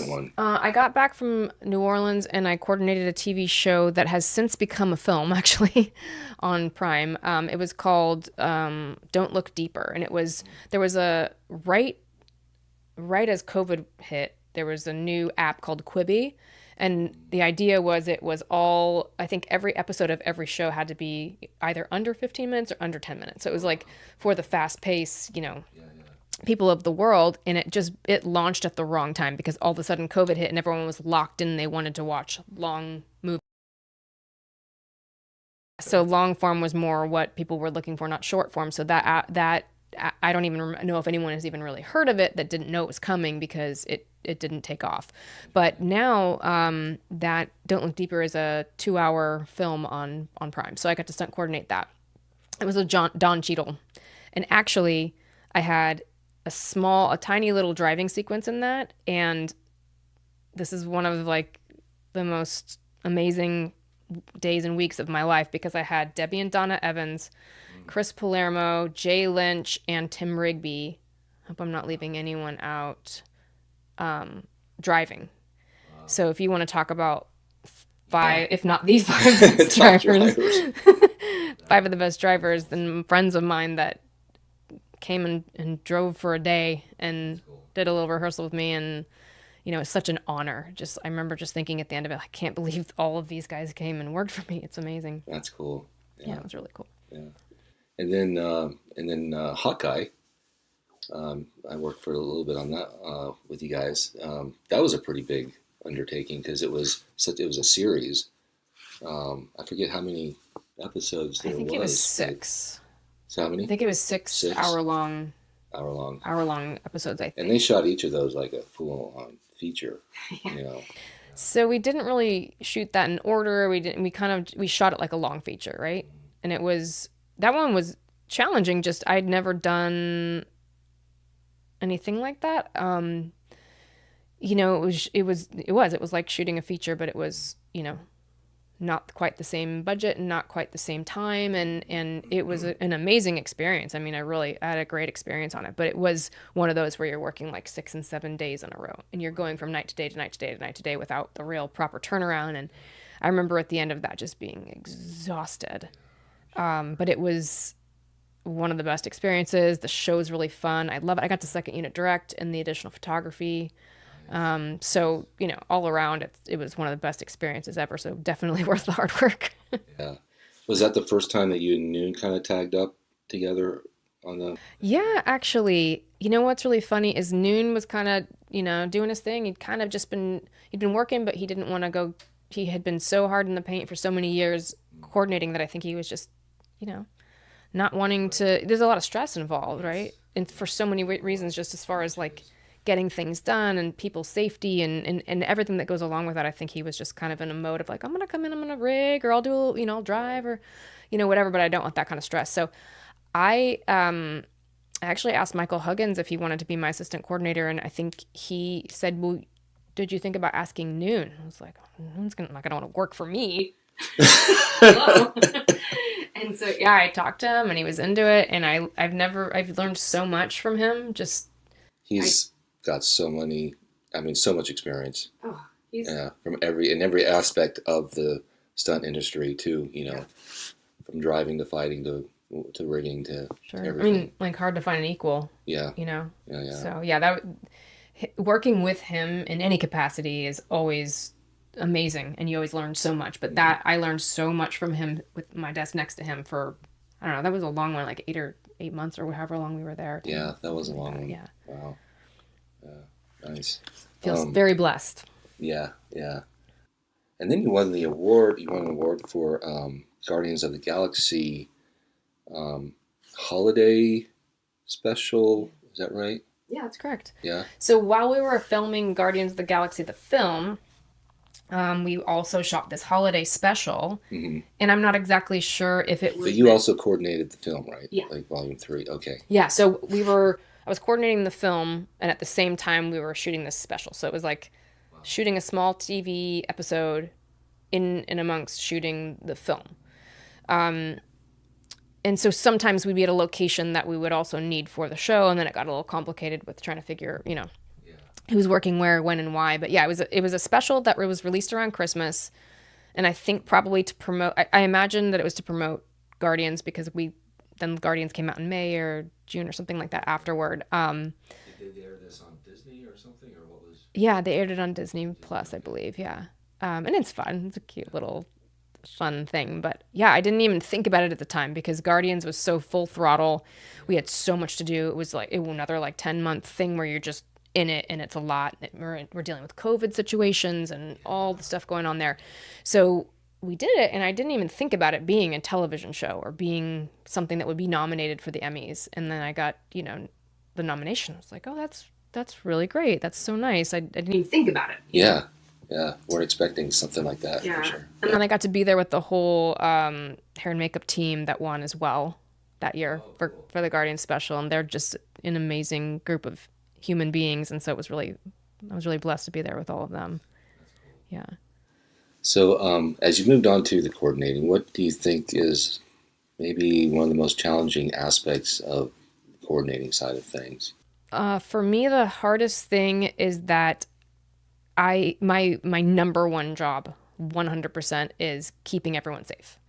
S3: one?
S2: I got back from New Orleans and I coordinated a TV show that has since become a film, actually, on Prime. It was called Don't Look Deeper, and there was a right as COVID hit, there was a new app called Quibi, and the idea was it was all, I think every episode of every show had to be either under 15 minutes or under 10 minutes. So it was like for the fast pace, people of the world, and it launched at the wrong time because all of a sudden COVID hit and everyone was locked in and they wanted to watch long movies. So long form was more what people were looking for, not short form. So that I don't even know if anyone has even really heard of it that didn't know it was coming because it didn't take off. But now that Don't Look Deeper is a 2-hour film on Prime. So I got to stunt coordinate that. It was with Don Cheadle. And actually I had a tiny little driving sequence in that, and this is one of like the most amazing days and weeks of my life because I had Debbie and Donna Evans, Chris Palermo, Jay Lynch, and Tim Rigby. Hope I'm not leaving anyone out. Driving. So if you want to talk about 5, if not the 5 best drivers, 5 of the best drivers, then friends of mine that came and drove for a day and did a little rehearsal with me, and it's such an honor. I remember just thinking at the end of it, I can't believe all of these guys came and worked for me. It's amazing.
S3: That's cool.
S2: Yeah, it was really cool.
S3: Yeah, and then Hawkeye. I worked for a little bit on that with you guys. That was a pretty big undertaking because it was a series. I forget how many episodes
S2: I
S3: there
S2: think
S3: was.
S2: it was
S3: Like,
S2: 6.
S3: so how many?
S2: I think it was 6
S3: 6?
S2: hour-long
S3: Hour-long.
S2: episodes, I think.
S3: And they shot each of those like a full-on feature, you know.
S2: So we didn't really shoot that in order. We shot it like a long feature, right? And that one was challenging. Just I'd never done anything like that. It was like shooting a feature, but it was, not quite the same budget and not quite the same time, and it was an amazing experience. I mean, I had a great experience on it, but it was one of those where you're working like 6 and 7 days in a row, and you're going from night to day to night to day to night to day without the real proper turnaround. And I remember at the end of that just being exhausted. But it was one of the best experiences. The show's really fun. I love it. I got to second unit direct and the additional photography. So, all around, it was one of the best experiences ever. So definitely worth the hard work.
S3: Yeah. Was that the first time that you and Noon kind of tagged up together on the...
S2: Yeah, actually, what's really funny is Noon was kind of, doing his thing. He'd been working, but he didn't want to go. He had been so hard in the paint for so many years coordinating that I think he was just, not wanting to. There's a lot of stress involved, right? And for so many reasons, just as far as like getting things done and people's safety and everything that goes along with that. I think he was just kind of in a mode of like, I'm going to come in, I'm going to rig, or I'll do, I'll drive, or, whatever, but I don't want that kind of stress. So I actually asked Michael Huggins if he wanted to be my assistant coordinator. And I think he said, well, did you think about asking Noon? I was like, Noon's not going to want to work for me. Hello. And so, yeah, I talked to him and he was into it. And I've learned so much from him.
S3: He's got so much experience.
S2: Oh,
S3: from every aspect of the stunt industry too, from driving to fighting to rigging to everything.
S2: I mean, like, hard to find an equal.
S3: Yeah.
S2: Yeah.
S3: So
S2: yeah, working with him in any capacity is always amazing, and you always learn so much. But I learned so much from him with my desk next to him for, I don't know, that was a long one, like 8 months or however long we were there.
S3: Yeah, that was a long one.
S2: Yeah.
S3: Wow. Nice.
S2: Feels very blessed.
S3: Yeah. And then you won the award. You won an award for Guardians of the Galaxy holiday special. Is that right?
S2: Yeah, that's correct.
S3: Yeah.
S2: So while we were filming Guardians of the Galaxy, the film, we also shot this holiday special.
S3: Mm-hmm.
S2: And I'm not exactly sure if it was...
S3: But you also coordinated the film, right?
S2: Yeah.
S3: Like Volume 3. Okay.
S2: Yeah, so I was coordinating the film, and at the same time we were shooting this special. So it was like shooting a small TV episode in amongst shooting the film. And so sometimes we'd be at a location that we would also need for the show, and then it got a little complicated with trying to figure, who's working where, when, and why. But yeah, it was a special that was released around Christmas, and I think probably to promote. I imagine that it was to promote Guardians, because then Guardians came out in May or June or something like that afterward.
S1: Did they air this on Disney or something, or what was?
S2: Yeah, they aired it on Disney Plus, I believe. Yeah, and it's fun. It's a cute little fun thing. But yeah, I didn't even think about it at the time because Guardians was so full throttle. We had so much to do. It was like another 10-month thing where you're just in it, and it's a lot. We're dealing with COVID situations and all the stuff going on there. So we did it, and I didn't even think about it being a television show or being something that would be nominated for the Emmys. And then I got, the nomination. I was like, oh, that's really great. That's so nice. I didn't even think about it.
S3: Yeah. We're expecting something like that for sure.
S2: And then I got to be there with the whole hair and makeup team that won as well that year for the Guardians special. And they're just an amazing group of human beings. And so I was really blessed to be there with all of them. Yeah.
S3: So as you moved on to the coordinating, what do you think is maybe one of the most challenging aspects of the coordinating side of things?
S2: For me, the hardest thing is that my number one job, 100%, is keeping everyone safe.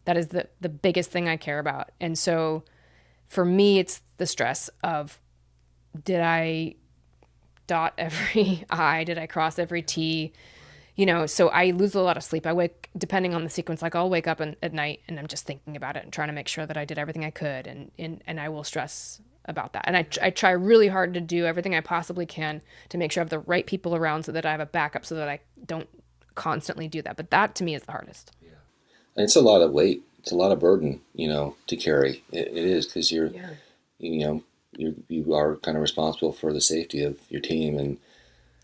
S2: That is the biggest thing I care about. And so for me, it's the stress of, did I dot every I? Did I cross every T? So I lose a lot of sleep. Depending on the sequence, I'll wake up at night and I'm just thinking about it and trying to make sure that I did everything I could. And I will stress about that. And I try really hard to do everything I possibly can to make sure I have the right people around so that I have a backup so that I don't constantly do that. But that to me is the hardest.
S3: Yeah. And it's a lot of weight. It's a lot of burden, to carry. It is because you know, you are kind of responsible for the safety of your team, and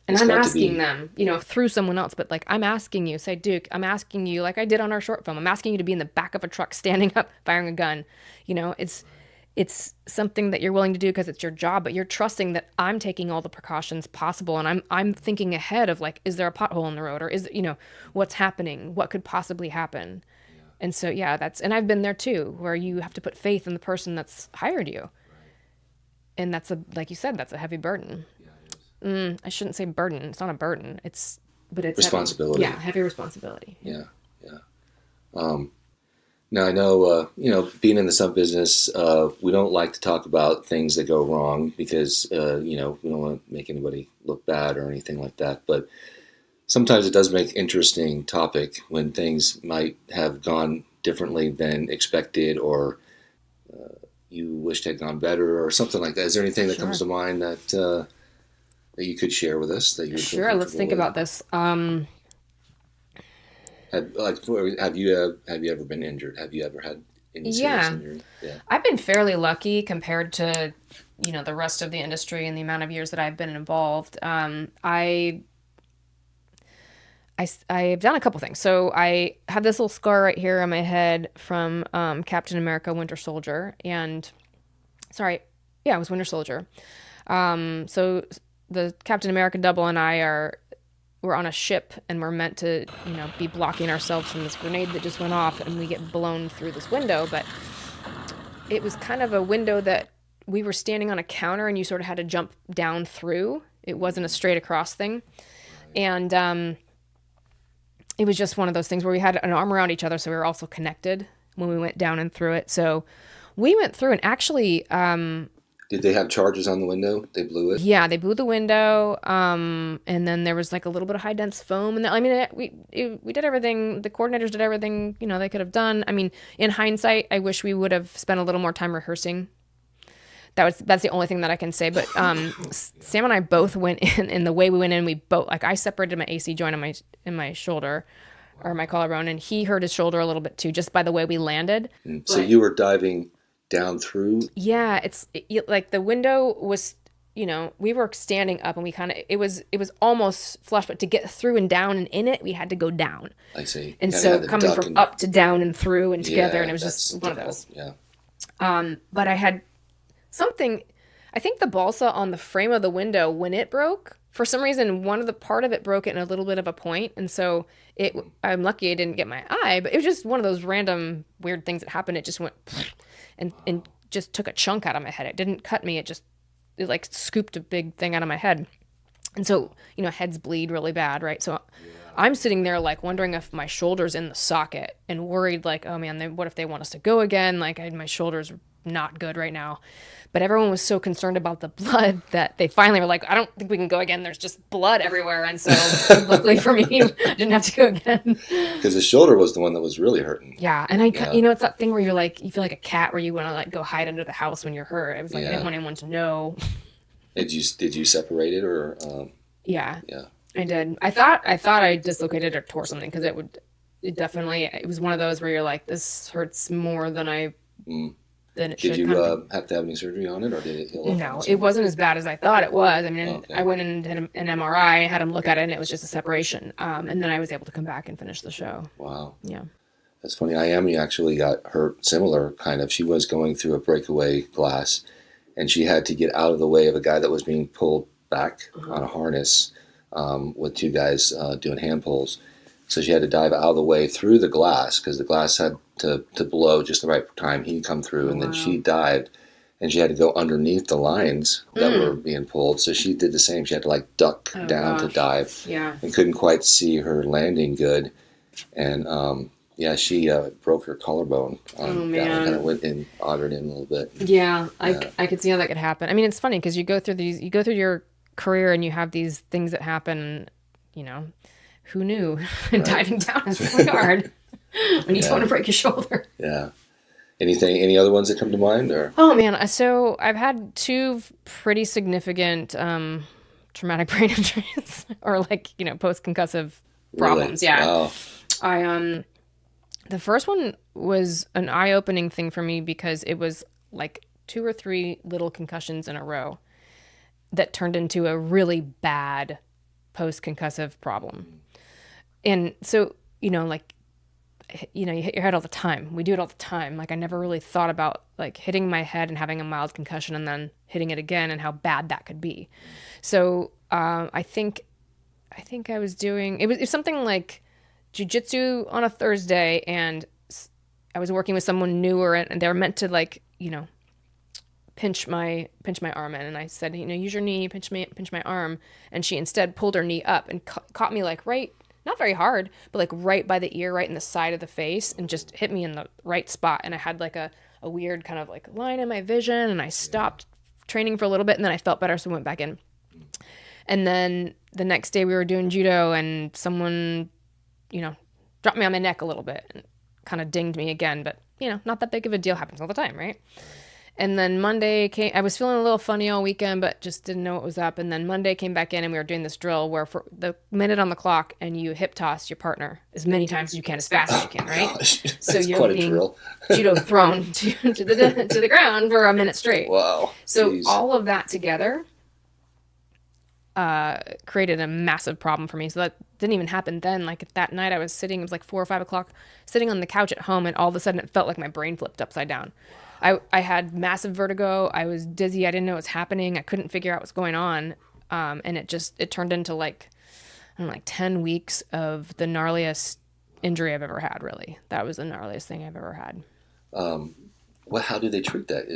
S2: And
S3: it's
S2: I'm
S3: got to
S2: asking
S3: be
S2: them, through someone else, but like I'm asking you, say, Duke, I'm asking you, like I did on our short film, I'm asking you to be in the back of a truck, standing up, firing a gun. It's something that you're willing to do because it's your job, but you're trusting that I'm taking all the precautions possible, and I'm thinking ahead of like, is there a pothole in the road, or is what's happening, what could possibly happen, and so and I've been there too, where you have to put faith in the person that's hired you, and that's like you said, that's a heavy burden. I shouldn't say burden. It's not a burden. But it's
S3: responsibility.
S2: Heavy responsibility.
S3: Yeah, yeah. Now I know, being in the stunt business, we don't like to talk about things that go wrong because, we don't want to make anybody look bad or anything like that. But sometimes it does make interesting topic when things might have gone differently than expected, or you wished had gone better, or something like that. Is there anything that comes to mind that you could share with us that you
S2: Sure, let's think about this.
S3: Have you ever been injured? Have you ever had any serious injury? Yeah.
S2: I've been fairly lucky compared to the rest of the industry and the amount of years that I've been involved. I've done a couple things. So I have this little scar right here on my head from Captain America: Winter Soldier, and it was Winter Soldier. So the Captain America double and we're on a ship, and we're meant to, be blocking ourselves from this grenade that just went off, and we get blown through this window. But it was kind of a window that we were standing on a counter, and you sort of had to jump down through. It wasn't a straight across thing. And it was just one of those things where we had an arm around each other, so we were also connected when we went down and through it. So we went through, and actually...
S3: did they have charges on the window? They blew it?
S2: Yeah, they blew the window, and then there was like a little bit of high dense foam, and we did everything. The coordinators did everything they could have done. I mean, in hindsight, I wish we would have spent a little more time rehearsing. That's the only thing that I can say. But Sam and I both went in, and the way we went in, we both I separated my AC joint in my shoulder, or my collarbone, and he hurt his shoulder a little bit too, just by the way we landed.
S3: So you were diving down through?
S2: Yeah, like the window was, we were standing up, and we it was almost flush, but to get through and down and in it, we had to go down.
S3: I see.
S2: And so coming from up to down and through and together, and it was just one of those.
S3: Yeah.
S2: But I had something, I think the balsa on the frame of the window, when it broke, for some reason, part of it broke it in a little bit of a point, and so I'm lucky I didn't get my eye, but it was just one of those random weird things that happened. It just went and just took a chunk out of my head. It didn't cut me. It like scooped a big thing out of my head. And so, heads bleed really bad, right? So I'm sitting there like wondering if my shoulder's in the socket, and worried like, oh man, what if they want us to go again? Like my shoulder's not good right now. But everyone was so concerned about the blood that they finally were like, I don't think we can go again. There's just blood everywhere. And so luckily for me, I didn't have to go again.
S3: Because the shoulder was the one that was really hurting.
S2: Yeah. And it's that thing where you're like, you feel like a cat where you want to like go hide under the house when you're hurt. It was like, I didn't want anyone to know.
S3: Did you separate it or?
S2: Yeah.
S3: Yeah.
S2: I did. I thought I dislocated or tore something, because it was one of those where you're like, this hurts more than than it should.
S3: Did you have to have any surgery on it, or did it heal up?
S2: No, it wasn't as bad as I thought it was. I mean, I went and did an MRI, had him look at it, and it was just a separation. And then I was able to come back and finish the show.
S3: Wow.
S2: Yeah.
S3: That's funny. Iami actually got hurt similar, kind of. She was going through a breakaway glass, and she had to get out of the way of a guy that was being pulled back on a harness with two guys doing hand pulls. So she had to dive out of the way through the glass, because the glass had to blow just the right time. He'd come through, and then she dived, and she had to go underneath the lines that were being pulled. So she did the same. She had to like duck down to dive, and couldn't quite see her landing good. And she broke her collarbone. Kind of went in, ottered in a little bit.
S2: Yeah, I could see how that could happen. I mean, it's funny because you go through your career, and you have these things that happen, who knew? Diving down is really hard when you don't want to break your shoulder.
S3: Yeah. Any other ones that come to mind? Or?
S2: Oh, man. So I've had two pretty significant traumatic brain injuries, or like, post-concussive problems.
S3: Really?
S2: Yeah.
S3: Wow.
S2: The first one was an eye-opening thing for me because it was like 2 or 3 little concussions in a row that turned into a really bad post-concussive problem. And so, like, you hit your head all the time. We do it all the time. Like, I never really thought about like hitting my head and having a mild concussion and then hitting it again and how bad that could be. So I think I was doing it was something like jujitsu on a Thursday, and I was working with someone newer, and they were meant to like pinch my arm in, and I said, use your knee, pinch my arm, and she instead pulled her knee up and caught me like right, not very hard, but like right by the ear, right in the side of the face, and just hit me in the right spot. And I had like a weird kind of like line in my vision, and I stopped training for a little bit, and then I felt better, so I went back in. And then the next day we were doing judo, and someone, dropped me on my neck a little bit and kind of dinged me again, but not that big of a deal. Happens all the time, right? And then Monday came, I was feeling a little funny all weekend, but just didn't know what was up. And then Monday came back in, and we were doing this drill where for the minute on the clock, and you hip toss your partner as many times as you can, as fast as you can, right?
S3: Gosh,
S2: So
S3: that's
S2: you're
S3: quite a
S2: being
S3: drill.
S2: judo thrown to the ground for a minute straight.
S3: Wow.
S2: So
S3: Jeez.
S2: all of that together created a massive problem for me. So that didn't even happen then. Like that night I was sitting, it was like 4 or 5 o'clock, sitting on the couch at home, and all of a sudden it felt like my brain flipped upside down. I had massive vertigo. I was dizzy. I didn't know what was happening. I couldn't figure out what's going on. And it turned into like, I don't know, like 10 weeks of the gnarliest injury I've ever had, really. That was the gnarliest thing I've ever had.
S3: How do they treat that?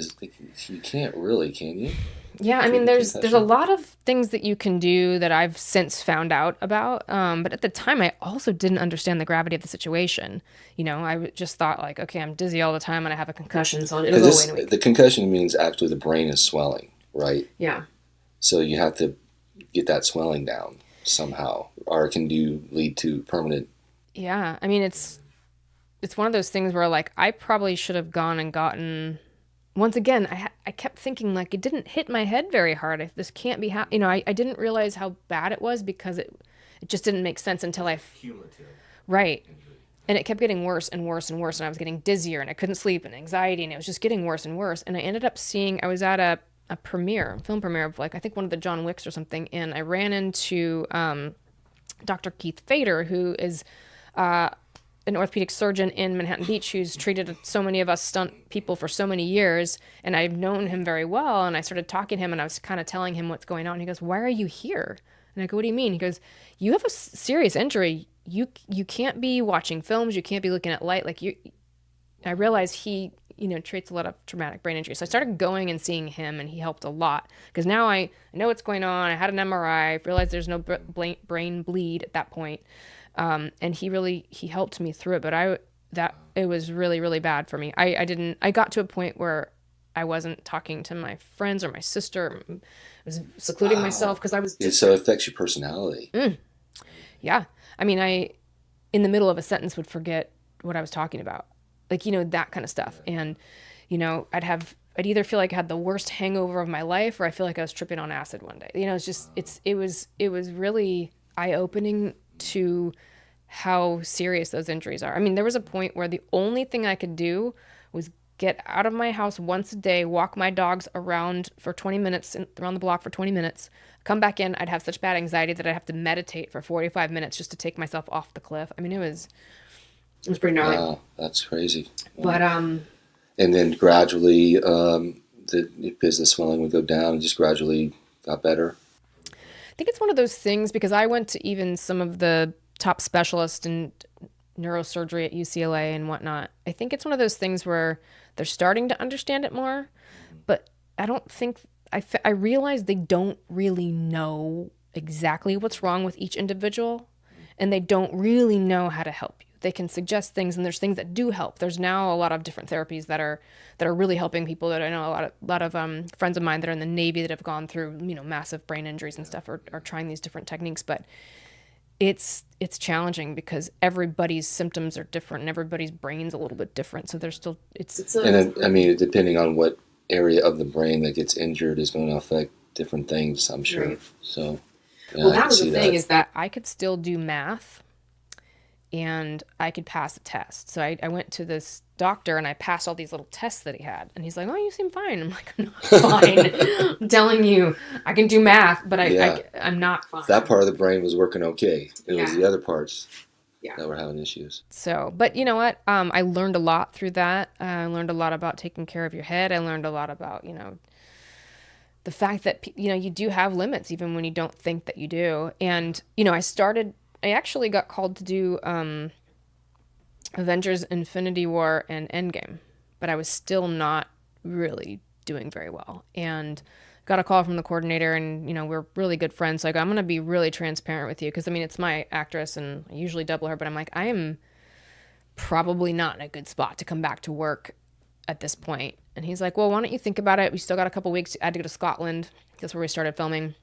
S3: You can't really, can you?
S2: Yeah, I mean, there's a lot of things that you can do that I've since found out about. But at the time, I also didn't understand the gravity of the situation. I just thought like, okay, I'm dizzy all the time and I have a concussion, so it'll go away in a week.
S3: The concussion means actually the brain is swelling, right?
S2: Yeah.
S3: So you have to get that swelling down somehow, or it can lead to permanent.
S2: Yeah, I mean, it's one of those things where like I probably should have gone and gotten. Once again, I kept thinking like it didn't hit my head very hard. This can't be I didn't realize how bad it was because it just didn't make sense until
S1: Cumulative.
S2: Right. And it kept getting worse and worse and worse, and I was getting dizzier, and I couldn't sleep, and anxiety, and it was just getting worse and worse. And I ended up I was at a film premiere of like I think one of the John Wicks or something, and I ran into Dr. Keith Fader, who is an orthopedic surgeon in Manhattan Beach who's treated so many of us stunt people for so many years, and I've known him very well. And I started talking to him, and I was kind of telling him what's going on. And he goes, "Why are you here?" And I go, "What do you mean?" He goes, "You have a serious injury. You can't be watching films. You can't be looking at light. Like you." I realized he treats a lot of traumatic brain injury. So I started going and seeing him, and he helped a lot because now I know what's going on. I had an MRI, realized there's no brain bleed at that point. And he helped me through it, but it was really, really bad for me. I got to a point where I wasn't talking to my friends or my sister. I was secluding myself because I was
S3: So it affects your personality.
S2: Yeah. I mean, in the middle of a sentence would forget what I was talking about. Like, that kind of stuff. And, I'd either feel like I had the worst hangover of my life, or I feel like I was tripping on acid one day. It was really eye-opening to how serious those injuries are. I mean, there was a point where the only thing I could do was get out of my house once a day, walk my dogs around for 20 minutes, around the block for 20 minutes, come back in. I'd have such bad anxiety that I'd have to meditate for 45 minutes just to take myself off the cliff. I mean, it was pretty gnarly.
S3: Wow, that's crazy.
S2: But,
S3: and then gradually, the swelling would go down and just gradually got better.
S2: I think it's one of those things because I went to even some of the top specialists in neurosurgery at UCLA and whatnot. I think it's one of those things where they're starting to understand it more, but I don't think I realize they don't really know exactly what's wrong with each individual, and they don't really know how to help you. They can suggest things, and there's things that do help. There's now a lot of different therapies that are really helping people. That I know a lot of friends of mine that are in the Navy that have gone through massive brain injuries and stuff are trying these different techniques. But it's challenging because everybody's symptoms are different and everybody's brain's a little bit different. So there's still
S3: depending on what area of the brain that gets injured is going to affect different things, I'm sure. Right. So
S2: that was the thing is that I could still do math and I could pass a test. So I went to this doctor and I passed all these little tests that he had. And he's like, oh, you seem fine. I'm like, I'm not fine. I'm telling you, I can do math, but I'm not fine.
S3: That part of the brain was working okay. It was the other parts that were having issues.
S2: So, but you know what? I learned a lot through that. I learned a lot about taking care of your head. I learned a lot about, the fact that, you do have limits even when you don't think that you do. And, I actually got called to do Avengers Infinity War and Endgame, but I was still not really doing very well. And got a call from the coordinator, and, we're really good friends. So I go, I'm going to be really transparent with you because, it's my actress and I usually double her, but I'm like, I am probably not in a good spot to come back to work at this point. And he's like, well, why don't you think about it? We still got a couple weeks. I had to go to Scotland. That's where we started filming.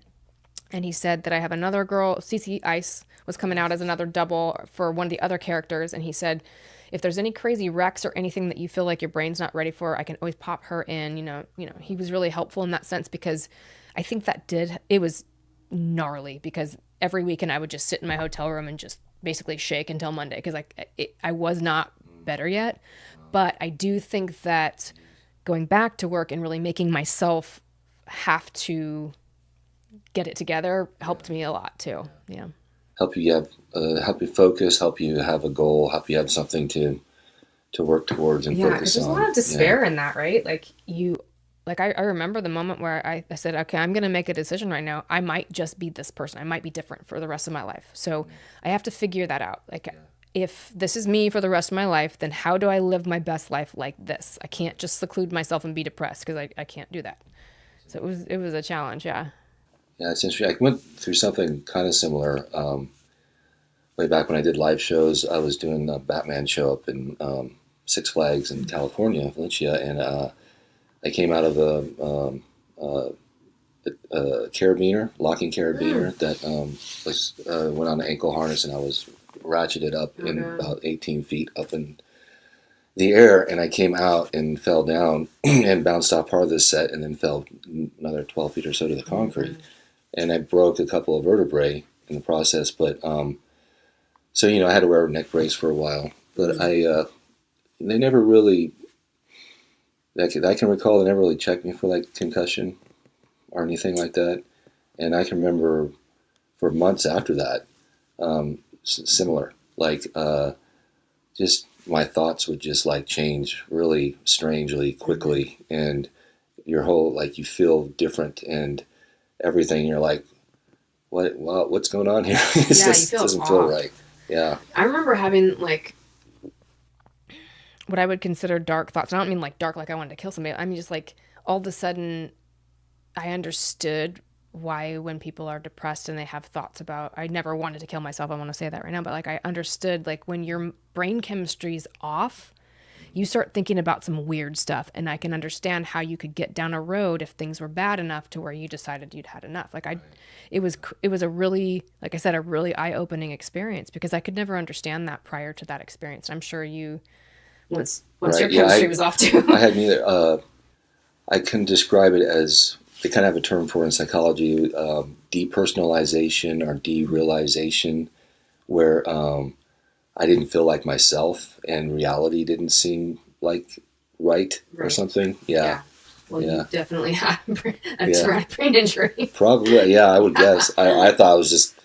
S2: And he said that I have another girl, Cece Ice, was coming out as another double for one of the other characters. And he said, if there's any crazy wrecks or anything that you feel like your brain's not ready for, I can always pop her in. He was really helpful in that sense because I think it was gnarly because every weekend I would just sit in my hotel room and just basically shake until Monday because I was not better yet. But I do think that going back to work and really making myself have to get it together helped me a lot too. Yeah.
S3: Help you focus, help you have a goal, help you have something to work towards and focus on. Yeah, because
S2: there's a lot of despair in that, right? I remember the moment where I said, okay, I'm going to make a decision right now. I might just be this person. I might be different for the rest of my life. So I have to figure that out. If this is me for the rest of my life, then how do I live my best life like this? I can't just seclude myself and be depressed because I can't do that. So it was a challenge, yeah.
S3: Yeah, it's interesting. I went through something kind of similar. Way back when I did live shows, I was doing a Batman show up in Six Flags in California, Valencia, and I came out of a carabiner, locking carabiner that went on an ankle harness, and I was ratcheted up in about 18 feet up in the air, and I came out and fell down and bounced off part of the set and then fell another 12 feet or so to the concrete. And I broke a couple of vertebrae in the process, but so I had to wear a neck brace for a while. But they never really, that I can recall, they never really checked me for like concussion or anything like that. And I can remember for months after that, similar, just my thoughts would just like change really strangely quickly, and your whole you feel different and everything. You're like, what's going on here?
S2: You feel
S3: doesn't
S2: off.
S3: feel right. Yeah.
S2: I remember having what I would consider dark thoughts. I don't mean dark I wanted to kill somebody. I mean just all of a sudden I understood why when people are depressed and they have thoughts about, I never wanted to kill myself. I want to say that right now, but I understood when your brain chemistry's off, you start thinking about some weird stuff, and I can understand how you could get down a road if things were bad enough to where you decided you'd had enough. It was a really, like I said, a really eye-opening experience because I could never understand that prior to that experience. I'm sure you, once your chemistry was off too.
S3: I had neither. I can describe it as, they kind of have a term for in psychology, depersonalization or derealization, where I didn't feel like myself and reality didn't seem like right. Or something. Yeah.
S2: Well, you definitely had a traumatic brain injury.
S3: Probably, yeah, I would guess. I thought I was just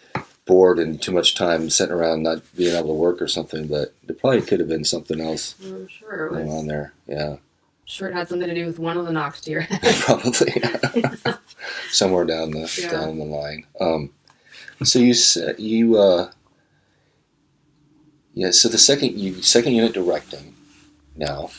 S3: bored and too much time sitting around not being able to work or something, but there probably could have been something else
S2: I'm sure it was.
S3: going on there. Yeah.
S2: Sure, it had something to do with one of the knocks to your head.
S3: Probably, yeah. Somewhere down the line. So you said so the second unit directing now.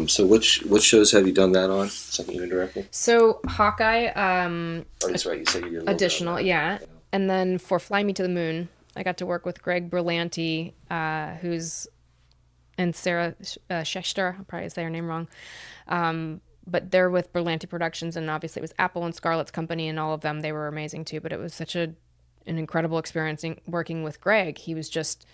S3: So which shows have you done that on? Second unit directing.
S2: So Hawkeye.
S3: Oh, that's right. You said you did
S2: additional, yeah. And then for Fly Me to the Moon, I got to work with Greg Berlanti, and Sarah Schechter. I'll probably say her name wrong. But they're with Berlanti Productions, and obviously it was Apple and Scarlett's company, and all of them. They were amazing too. But it was such an incredible experience working with Greg. He was just,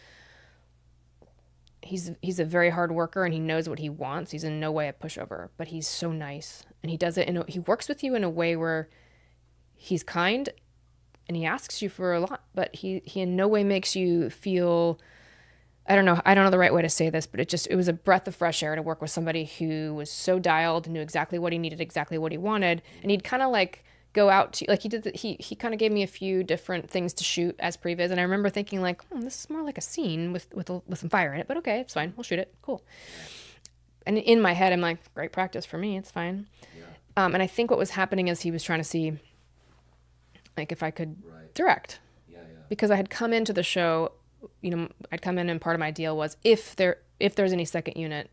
S2: he's a very hard worker, and he knows what he wants. He's in no way a pushover, but he's so nice, and he does it. He works with you in a way where he's kind, and he asks you for a lot, but he in no way makes you feel I don't know. I don't know the right way to say this, but it was a breath of fresh air to work with somebody who was so dialed, knew exactly what he needed, exactly what he wanted. And he'd kind of like go out to, like he kind of gave me a few different things to shoot as previs. And I remember thinking like, this is more like a scene with some fire in it, but okay, it's fine. We'll shoot it. Cool. And in my head, I'm like, great practice for me. It's fine. Yeah. And I think what was happening is he was trying to see like if I could direct. Yeah. Because I had come into the show, I'd come in and part of my deal was if there's any second unit,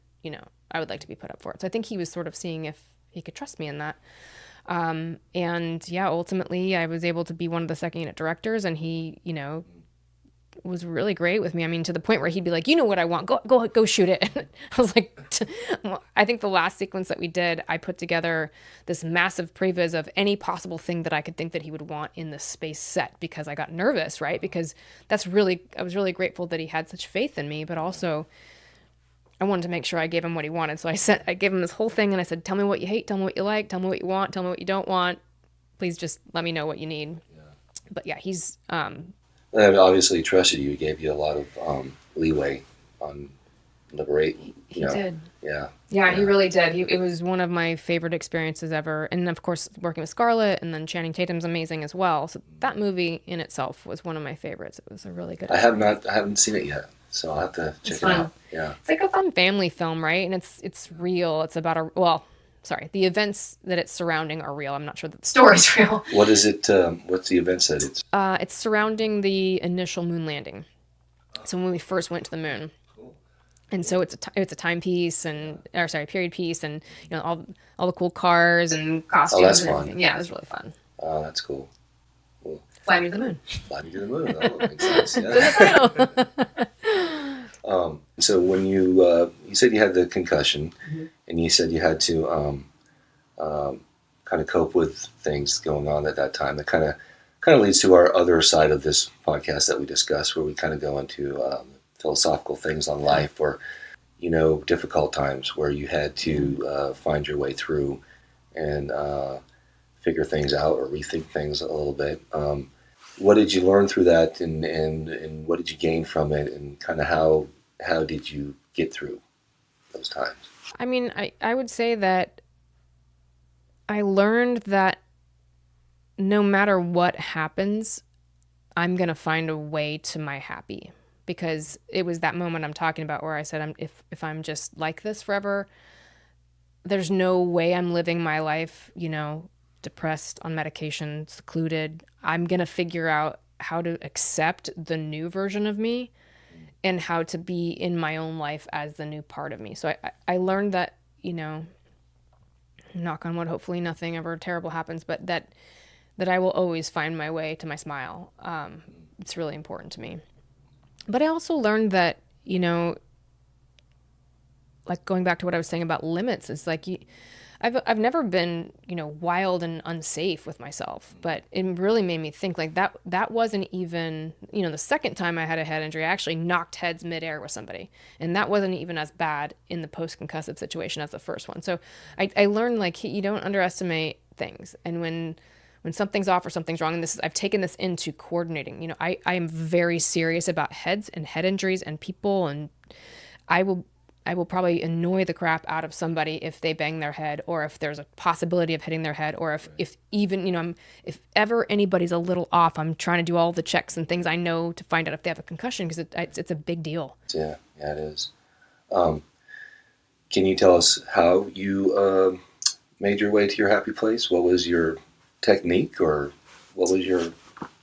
S2: I would like to be put up for it. So I think he was sort of seeing if he could trust me in that. And yeah, ultimately I was able to be one of the second unit directors, and he, was really great with me. I mean, to the point where he'd be like, you know what I want, go shoot it. And I was like, I think the last sequence that we did, I put together this massive previs of any possible thing that I could think that he would want in the space set, because I got nervous, right? Because I was really grateful that he had such faith in me, but also I wanted to make sure I gave him what he wanted. So I gave him this whole thing, and I said, tell me what you hate, tell me what you like, tell me what you want, tell me what you don't want. Please just let me know what you need. Yeah. But yeah, he's
S3: And obviously he trusted you. He gave you a lot of leeway on liberate.
S2: He did.
S3: Yeah.
S2: Yeah, he really did. It was one of my favorite experiences ever. And of course, working with Scarlett, and then Channing Tatum's amazing as well. So that movie in itself was one of my favorites. It was a really good experience.
S3: I haven't seen it yet, so I'll have to check it out. Yeah.
S2: It's like a fun family film, right? And it's real. It's about the events that it's surrounding are real. I'm not sure that the story's real.
S3: What is it? What's the events that it's?
S2: It's surrounding the initial moon landing. So when we first went to the moon. Cool. And so it's a timepiece period piece, and all the cool cars and costumes.
S3: Oh, that's fun.
S2: Yeah, it was really fun.
S3: Oh, that's cool.
S2: Fly me to the moon.
S3: Fly me to the moon. Oh, makes sense. Yeah. So when you said you had the concussion, and you said you had to kind of cope with things going on at that time, that kind of leads to our other side of this podcast that we discuss, where we kind of go into philosophical things on life, or difficult times where you had to find your way through and figure things out or rethink things a little bit. What did you learn through that, and what did you gain from it, and kind of how did you get through those times?
S2: I mean, I would say that I learned that no matter what happens, I'm going to find a way to my happy, because it was that moment I'm talking about where I said, if I'm just like this forever, there's no way I'm living my life, depressed, on medication, secluded. I'm going to figure out how to accept the new version of me and how to be in my own life as the new part of me. So I learned that, knock on wood, hopefully nothing ever terrible happens, but that I will always find my way to my smile. It's really important to me. But I also learned that, like going back to what I was saying about limits, it's like I've never been, wild and unsafe with myself, but it really made me think like that wasn't even, the second time I had a head injury, I actually knocked heads midair with somebody, and that wasn't even as bad in the post-concussive situation as the first one. So I learned like you don't underestimate things, and when something's off or something's wrong, and I've taken this into coordinating. I am very serious about heads and head injuries and people, and I will probably annoy the crap out of somebody if they bang their head, or if there's a possibility of hitting their head, or if even, if ever anybody's a little off, I'm trying to do all the checks and things I know to find out if they have a concussion, because it's a big deal.
S3: Yeah, it is. Can you tell us how you made your way to your happy place? What was your technique, or what was your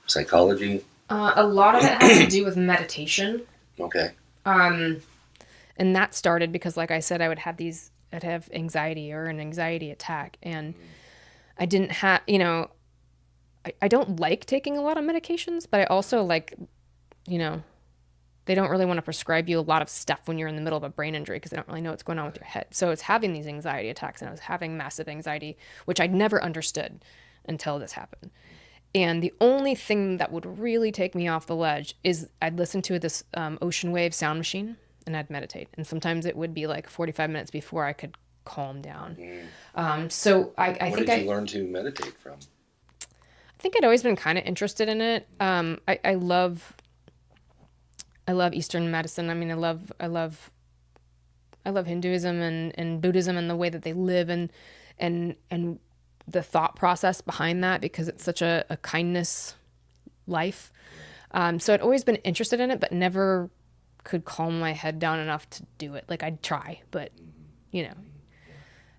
S3: psychology?
S2: A lot of it has to do with meditation.
S3: Okay.
S2: And that started because, like I said, I'd have anxiety or an anxiety attack, and I didn't have, I don't like taking a lot of medications, but I also like, they don't really want to prescribe you a lot of stuff when you're in the middle of a brain injury, because they don't really know what's going on with your head. So it's having these anxiety attacks, and I was having massive anxiety, which I'd never understood until this happened. And the only thing that would really take me off the ledge is I'd listen to this ocean wave sound machine, and I'd meditate. And sometimes it would be like 45 minutes before I could calm down. So I think
S3: Where did you learn to meditate from?
S2: I think I'd always been kind of interested in it. I love I love Eastern medicine. I mean, I love Hinduism and Buddhism and the way that they live and the thought process behind that, because it's such a kindness life. So I'd always been interested in it, but never could calm my head down enough to do it. Like, I'd try, but you know,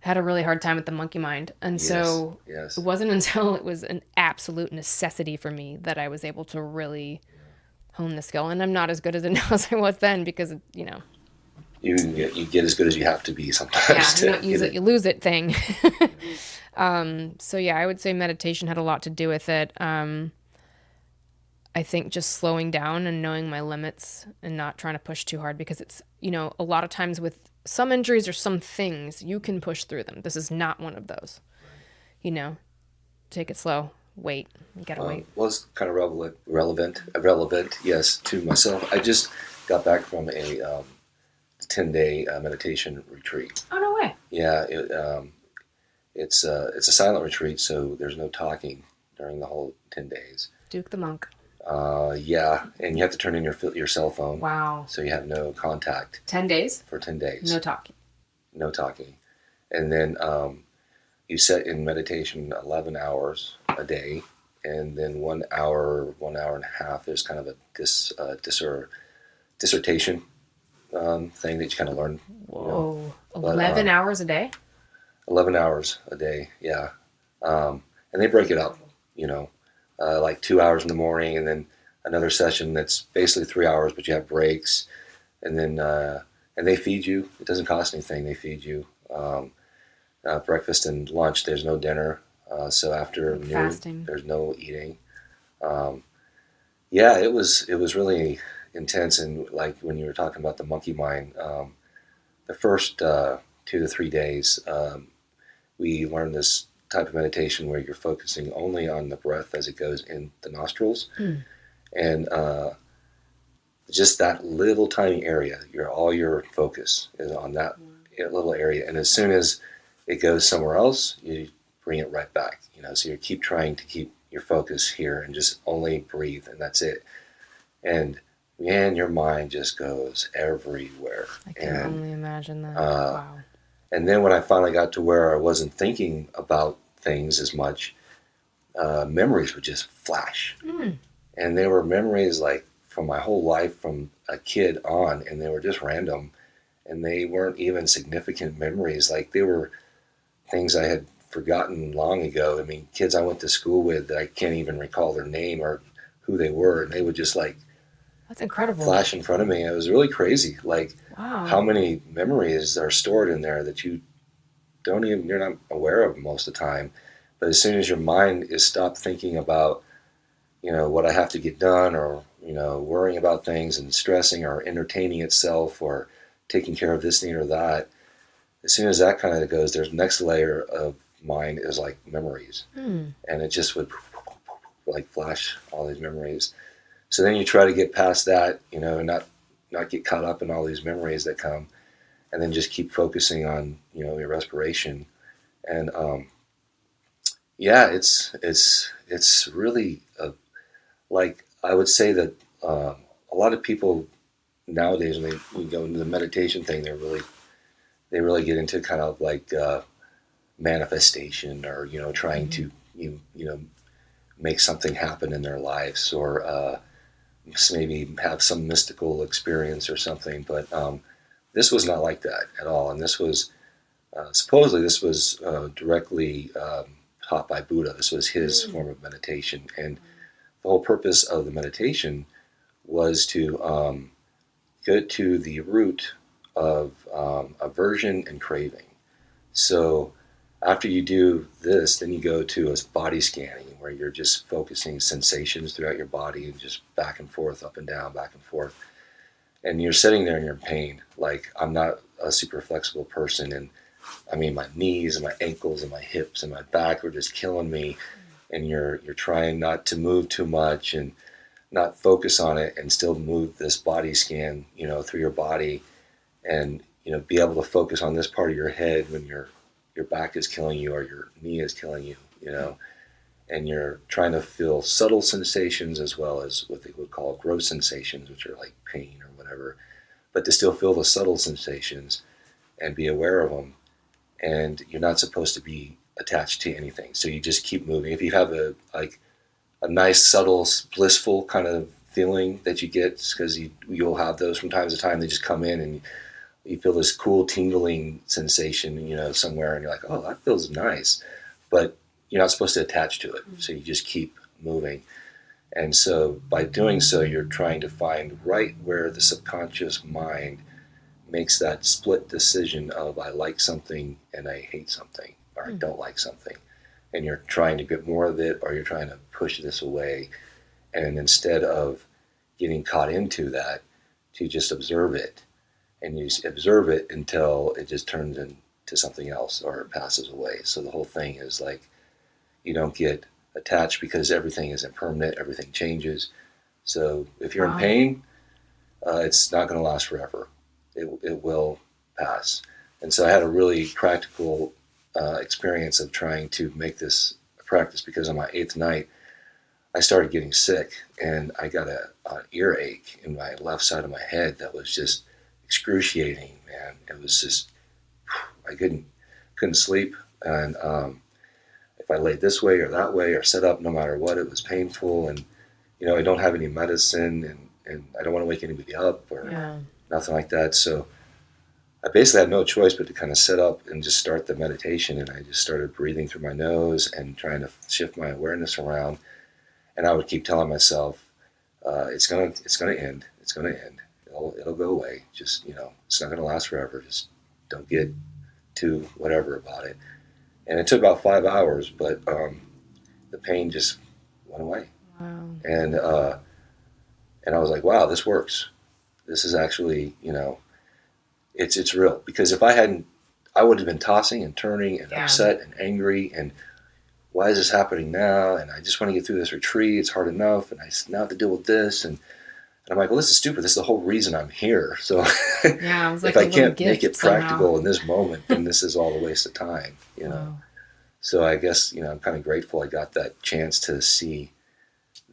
S2: had a really hard time with the monkey mind. And so
S3: Yes.
S2: it wasn't until it was an absolute necessity for me that I was able to really hone the skill. And I'm not as good as it now as I was then, because, you know,
S3: You get as good as you have to be sometimes.
S2: yeah,
S3: to
S2: you don't use
S3: get
S2: it, you lose it thing. So yeah, I would say meditation had a lot to do with it. I think just slowing down and knowing my limits and not trying to push too hard, because it's, you know, a lot of times with some injuries or some things, you can push through them. This is not one of those. You know, take it slow, wait, you gotta wait.
S3: Was kind of relevant, yes, to myself. I just got back from a 10-day meditation retreat.
S2: Oh, no way.
S3: Yeah, it's a silent retreat, so there's no talking during the whole 10 days.
S2: Duke the monk.
S3: Yeah, and you have to turn in your cell phone.
S2: Wow.
S3: So you have no contact
S2: 10 days?
S3: for 10 days.
S2: No talking.
S3: No talking. And then you set in meditation 11 hours a day, and then 1 hour, 1 hour and a half, there's kind of a dissertation thing that you kind of learn.
S2: Whoa.
S3: You know.
S2: 11 hours a day?
S3: 11 hours a day, yeah. And they break it up, you know, like 2 hours in the morning, and then another session that's basically 3 hours, but you have breaks. And then and they feed you. It doesn't cost anything. They feed you breakfast and lunch. There's no dinner. So after noon,
S2: fasting.
S3: there's no eating. Yeah, it was really intense. And like when you were talking about the monkey mind, the first 2 to 3 days, we learned this type of meditation where you're focusing only on the breath as it goes in the nostrils. And just that little tiny area, all your focus is on that little area. And as soon as it goes somewhere else, you bring it right back. You know, so you keep trying to keep your focus here and just only breathe, and that's it. And man, your mind just goes everywhere.
S2: I can only imagine that.
S3: Uh,
S2: wow.
S3: And then when I finally got to where I wasn't thinking about things as much, memories would just flash. And they were memories like from my whole life from a kid on, and they were just random. And they weren't even significant memories. Like they were things I had forgotten long ago. I mean, kids I went to school with that I can't even recall their name or who they were. And they would just like
S2: That's incredible.
S3: flash in front of me. It was really crazy. Like
S2: Wow.
S3: how many memories are stored in there that you're not aware of most of the time. But as soon as your mind is stopped thinking about, you know, what I have to get done, or, you know, worrying about things and stressing or entertaining itself or taking care of this need or that, as soon as that kind of goes, there's the next layer of mind is like memories. And it just would like flash all these memories. So then you try to get past that, you know, and not get caught up in all these memories that come, and then just keep focusing on, you know, your respiration. And yeah, it's really like I would say that a lot of people nowadays, when they go into the meditation thing, they really get into kind of like manifestation, or, you know, trying to you know make something happen in their lives, or maybe have some mystical experience or something. But this was not like that at all. And this was supposedly directly taught by Buddha. This was his form of meditation, and the whole purpose of the meditation was to go to the root of aversion and craving. So after you do this, then you go to a body scanning, where you're just focusing sensations throughout your body and just back and forth, up and down, back and forth. And you're sitting there and you're in pain. Like, I'm not a super flexible person, and I mean, my knees and my ankles and my hips and my back are just killing me. And you're trying not to move too much and not focus on it, and still move this body scan, you know, through your body, and, you know, be able to focus on this part of your head when your back is killing you or your knee is killing you, you know. and you're trying to feel subtle sensations as well as what they would call gross sensations, which are like pain or whatever, but to still feel the subtle sensations and be aware of them. And you're not supposed to be attached to anything, so you just keep moving. If you have a nice, subtle, blissful kind of feeling that you get, because you'll have those from time to time. They just come in, and you feel this cool tingling sensation, somewhere, and you're like, oh, that feels nice. But you're not supposed to attach to it, so you just keep moving. And so by doing so, you're trying to find right where the subconscious mind makes that split decision of I like something and I hate something, or I don't like something. And you're trying to get more of it, or you're trying to push this away. And instead of getting caught into that, to just observe it. And you observe it until it just turns into something else or it passes away. So the whole thing is like, you don't get attached because everything is impermanent, everything changes. So if you're in pain, it's not going to last forever. It will pass. And so I had a really practical experience of trying to make this a practice, because on my 8th night, I started getting sick, and I got an earache in my left side of my head that was just excruciating, man. It was just, I couldn't sleep. And if I laid this way or that way or sat up, no matter what, it was painful. And, I don't have any medicine, and I don't want to wake anybody up or nothing like that. So I basically had no choice but to kind of sit up and just start the meditation. And I just started breathing through my nose and trying to shift my awareness around. And I would keep telling myself, it's gonna end. It's gonna end. It'll go away. Just, it's not gonna last forever. Just don't get too whatever about it. And it took about 5 hours, but the pain just went away.
S2: Wow.
S3: And I was like, wow, this works. This is actually, it's real. Because if I hadn't, I would have been tossing and turning and upset and angry, and why is this happening now? And I just want to get through this retreat. It's hard enough, and I now have to deal with this. And I'm like, well, this is stupid. This is the whole reason I'm here. So
S2: I was like,
S3: if I can't make it
S2: somehow.
S3: practical in this moment, then this is all a waste of time,
S2: Wow.
S3: So I guess, I'm kind of grateful I got that chance to see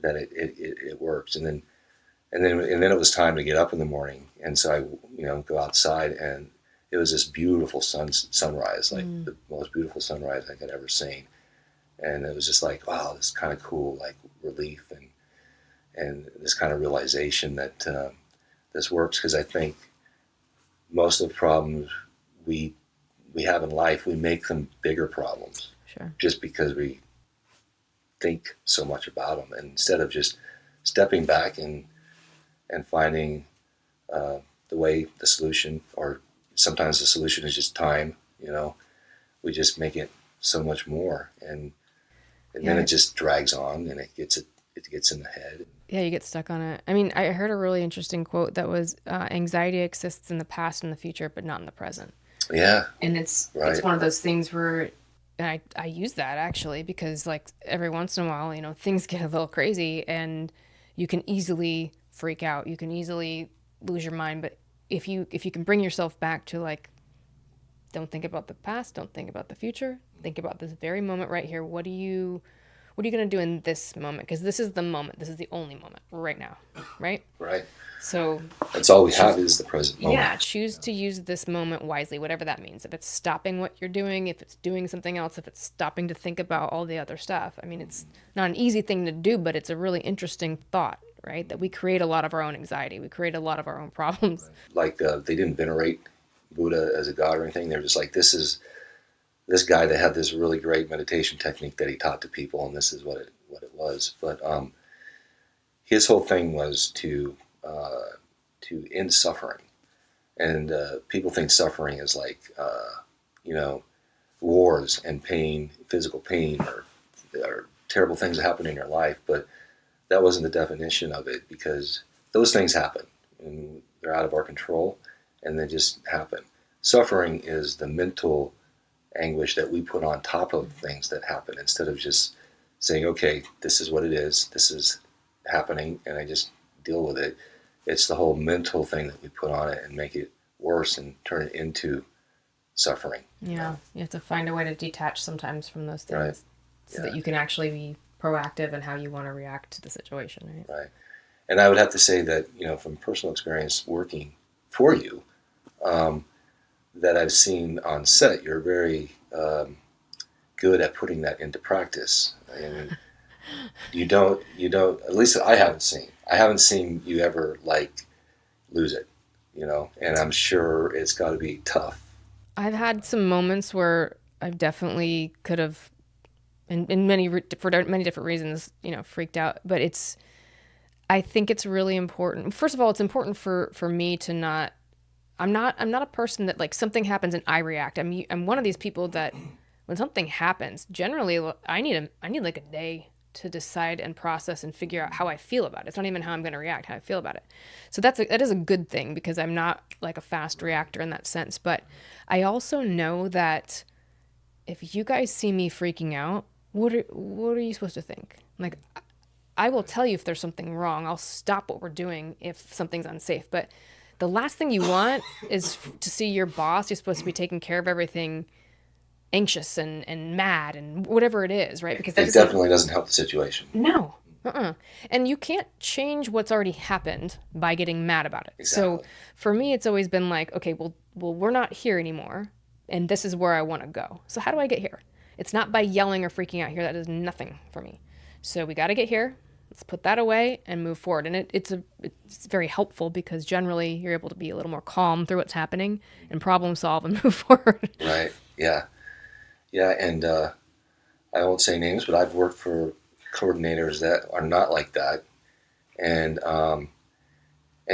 S3: that it works. And then it was time to get up in the morning. And so I, go outside, and it was this beautiful sunrise, like the most beautiful sunrise I could ever seen. And it was just like, wow, this is kind of cool, like relief and this kind of realization that this works. Because I think most of the problems we have in life, we make them bigger problems.
S2: Sure.
S3: Just because we think so much about them. And instead of just stepping back and finding the solution, or sometimes the solution is just time, we just make it so much more. And then it just drags on, and it gets in the head.
S2: Yeah, you get stuck on it. I mean, I heard a really interesting quote that was, anxiety exists in the past and the future, but not in the present.
S3: Yeah.
S2: And it's one of those things where, and I use that actually, because like every once in a while, things get a little crazy and you can easily freak out. You can easily lose your mind. But if you can bring yourself back to like, don't think about the past, don't think about the future, think about this very moment right here. What are you going to do in this moment? Because this is the moment. This is the only moment right now, right?
S3: Right.
S2: So
S3: that's all we have is the present moment.
S2: Yeah, choose to use this moment wisely, whatever that means. If it's stopping what you're doing, if it's doing something else, if it's stopping to think about all the other stuff. I mean, it's not an easy thing to do, but it's a really interesting thought, right? That we create a lot of our own anxiety. We create a lot of our own problems.
S3: Like they didn't venerate Buddha as a god or anything. They're just like, this is this guy that had this really great meditation technique that he taught to people, and this is what it was. But his whole thing was to end suffering. And people think suffering is like, wars and pain, physical pain, or terrible things that happen in your life. But that wasn't the definition of it, because those things happen and they're out of our control, and they just happen. Suffering is the mental anguish that we put on top of things that happen, instead of just saying, okay, this is what it is, this is happening, and I just deal with it. It's the whole mental thing that we put on it and make it worse and turn it into suffering.
S2: Yeah, you have to find a way to detach sometimes from those things,
S3: Right.
S2: so that you can actually be proactive in how you want to react to the situation, right?
S3: Right. And I would have to say that, from personal experience working for you, that I've seen on set, you're very good at putting that into practice. I mean, you don't, at least I haven't seen you ever lose it, and I'm sure it's got to be tough.
S2: I've had some moments where I've definitely could have, for many different reasons, freaked out. But I think it's really important. First of all, it's important for me to not. I'm not a person that something happens and I react. I'm one of these people that when something happens, generally I need like a day to decide and process and figure out how I feel about it. It's not even how I'm going to react, how I feel about it. So that is a good thing because I'm not like a fast reactor in that sense. But I also know that if you guys see me freaking out, what are you supposed to think? Like, I will tell you if there's something wrong. I'll stop what we're doing if something's unsafe. But the last thing you want is to see your boss, you're supposed to be taking care of everything, anxious and mad and whatever it is, right? Because
S3: it definitely doesn't help the situation.
S2: No. And you can't change what's already happened by getting mad about it.
S3: Exactly.
S2: So for me, it's always been like, okay, well, we're not here anymore, and this is where I want to go. So how do I get here? It's not by yelling or freaking out here. That does nothing for me. So we got to get here. Let's put that away and move forward. And it's very helpful because generally you're able to be a little more calm through what's happening and problem solve and move forward.
S3: Right. Yeah. Yeah. And I won't say names, but I've worked for coordinators that are not like that. And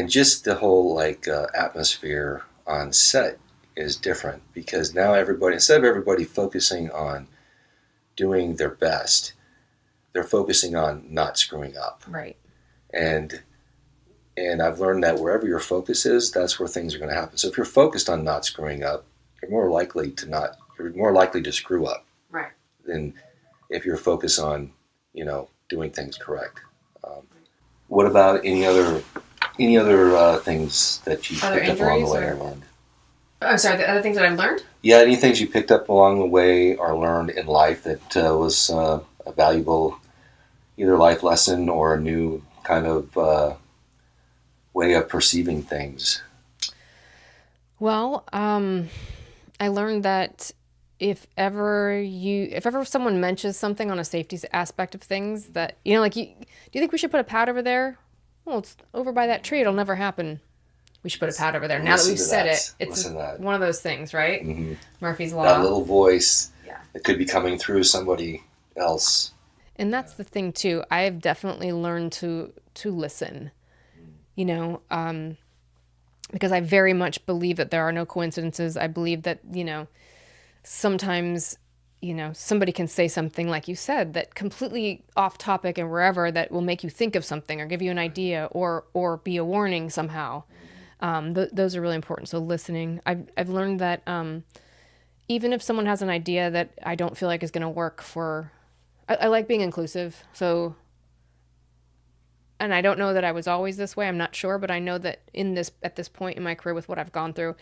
S3: just the whole atmosphere on set is different because now instead of everybody focusing on doing their best, they're focusing on not screwing up.
S2: Right.
S3: And I've learned that wherever your focus is, that's where things are going to happen. So if you're focused on not screwing up, you're more likely to screw up.
S2: Right.
S3: Than if you're focused on, doing things correct. What about any other things that you
S2: Other
S3: picked up along the way
S2: injuries
S3: or learned?
S2: I'm sorry, the other things that I've learned?
S3: Yeah, any things you picked up along the way or learned in life that was a valuable either life lesson or a new kind of way of perceiving things?
S2: Well, I learned that if ever someone mentions something on a safety aspect of things that, do you think we should put a pad over there? Well, it's over by that tree. It'll never happen. We should put a pad over there. Now that we've said it, it's one of those things, right?
S3: Mm-hmm.
S2: Murphy's Law.
S3: That little voice
S2: Yeah.
S3: that could be coming through somebody else.
S2: And that's the thing too. I have definitely learned to listen, because I very much believe that there are no coincidences. I believe that, sometimes, somebody can say something like you said that completely off topic and wherever that will make you think of something or give you an idea or be a warning somehow. Those are really important. So listening, I've learned that even if someone has an idea that I don't feel like is going to work I like being inclusive. So, and I don't know that I was always this way. I'm not sure, but I know that at this point in my career with what I've gone through,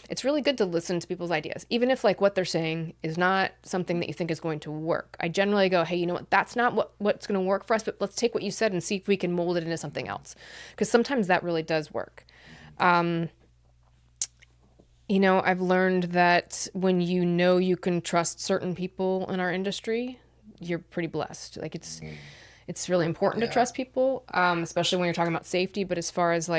S2: it's really good to listen to people's ideas. Even if what they're saying is not something that you think is going to work. I generally go, hey, you know what? That's not what's going to work for us, but let's take what you said and see if we can mold it into something else. Because sometimes that really does work. I've learned that when you can trust certain people in our industry, you're pretty blessed. It's really important to trust people, especially when you're talking about safety. But as far as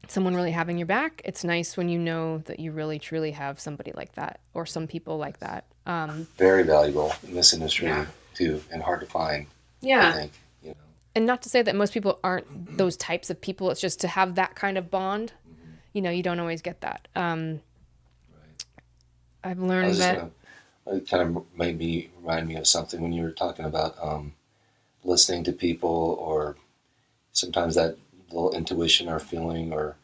S2: someone really having your back, it's nice when you know that you really truly have somebody like that or some people like that.
S3: Very valuable in this industry too, and hard to find.
S2: Yeah.
S3: I think.
S2: And not to say that most people aren't those types of people. It's just to have that kind of bond. You don't always get that.
S3: Right.
S2: I've learned that.
S3: It kind of made me remind me of something when you were talking about listening to people, or sometimes that little intuition or feeling or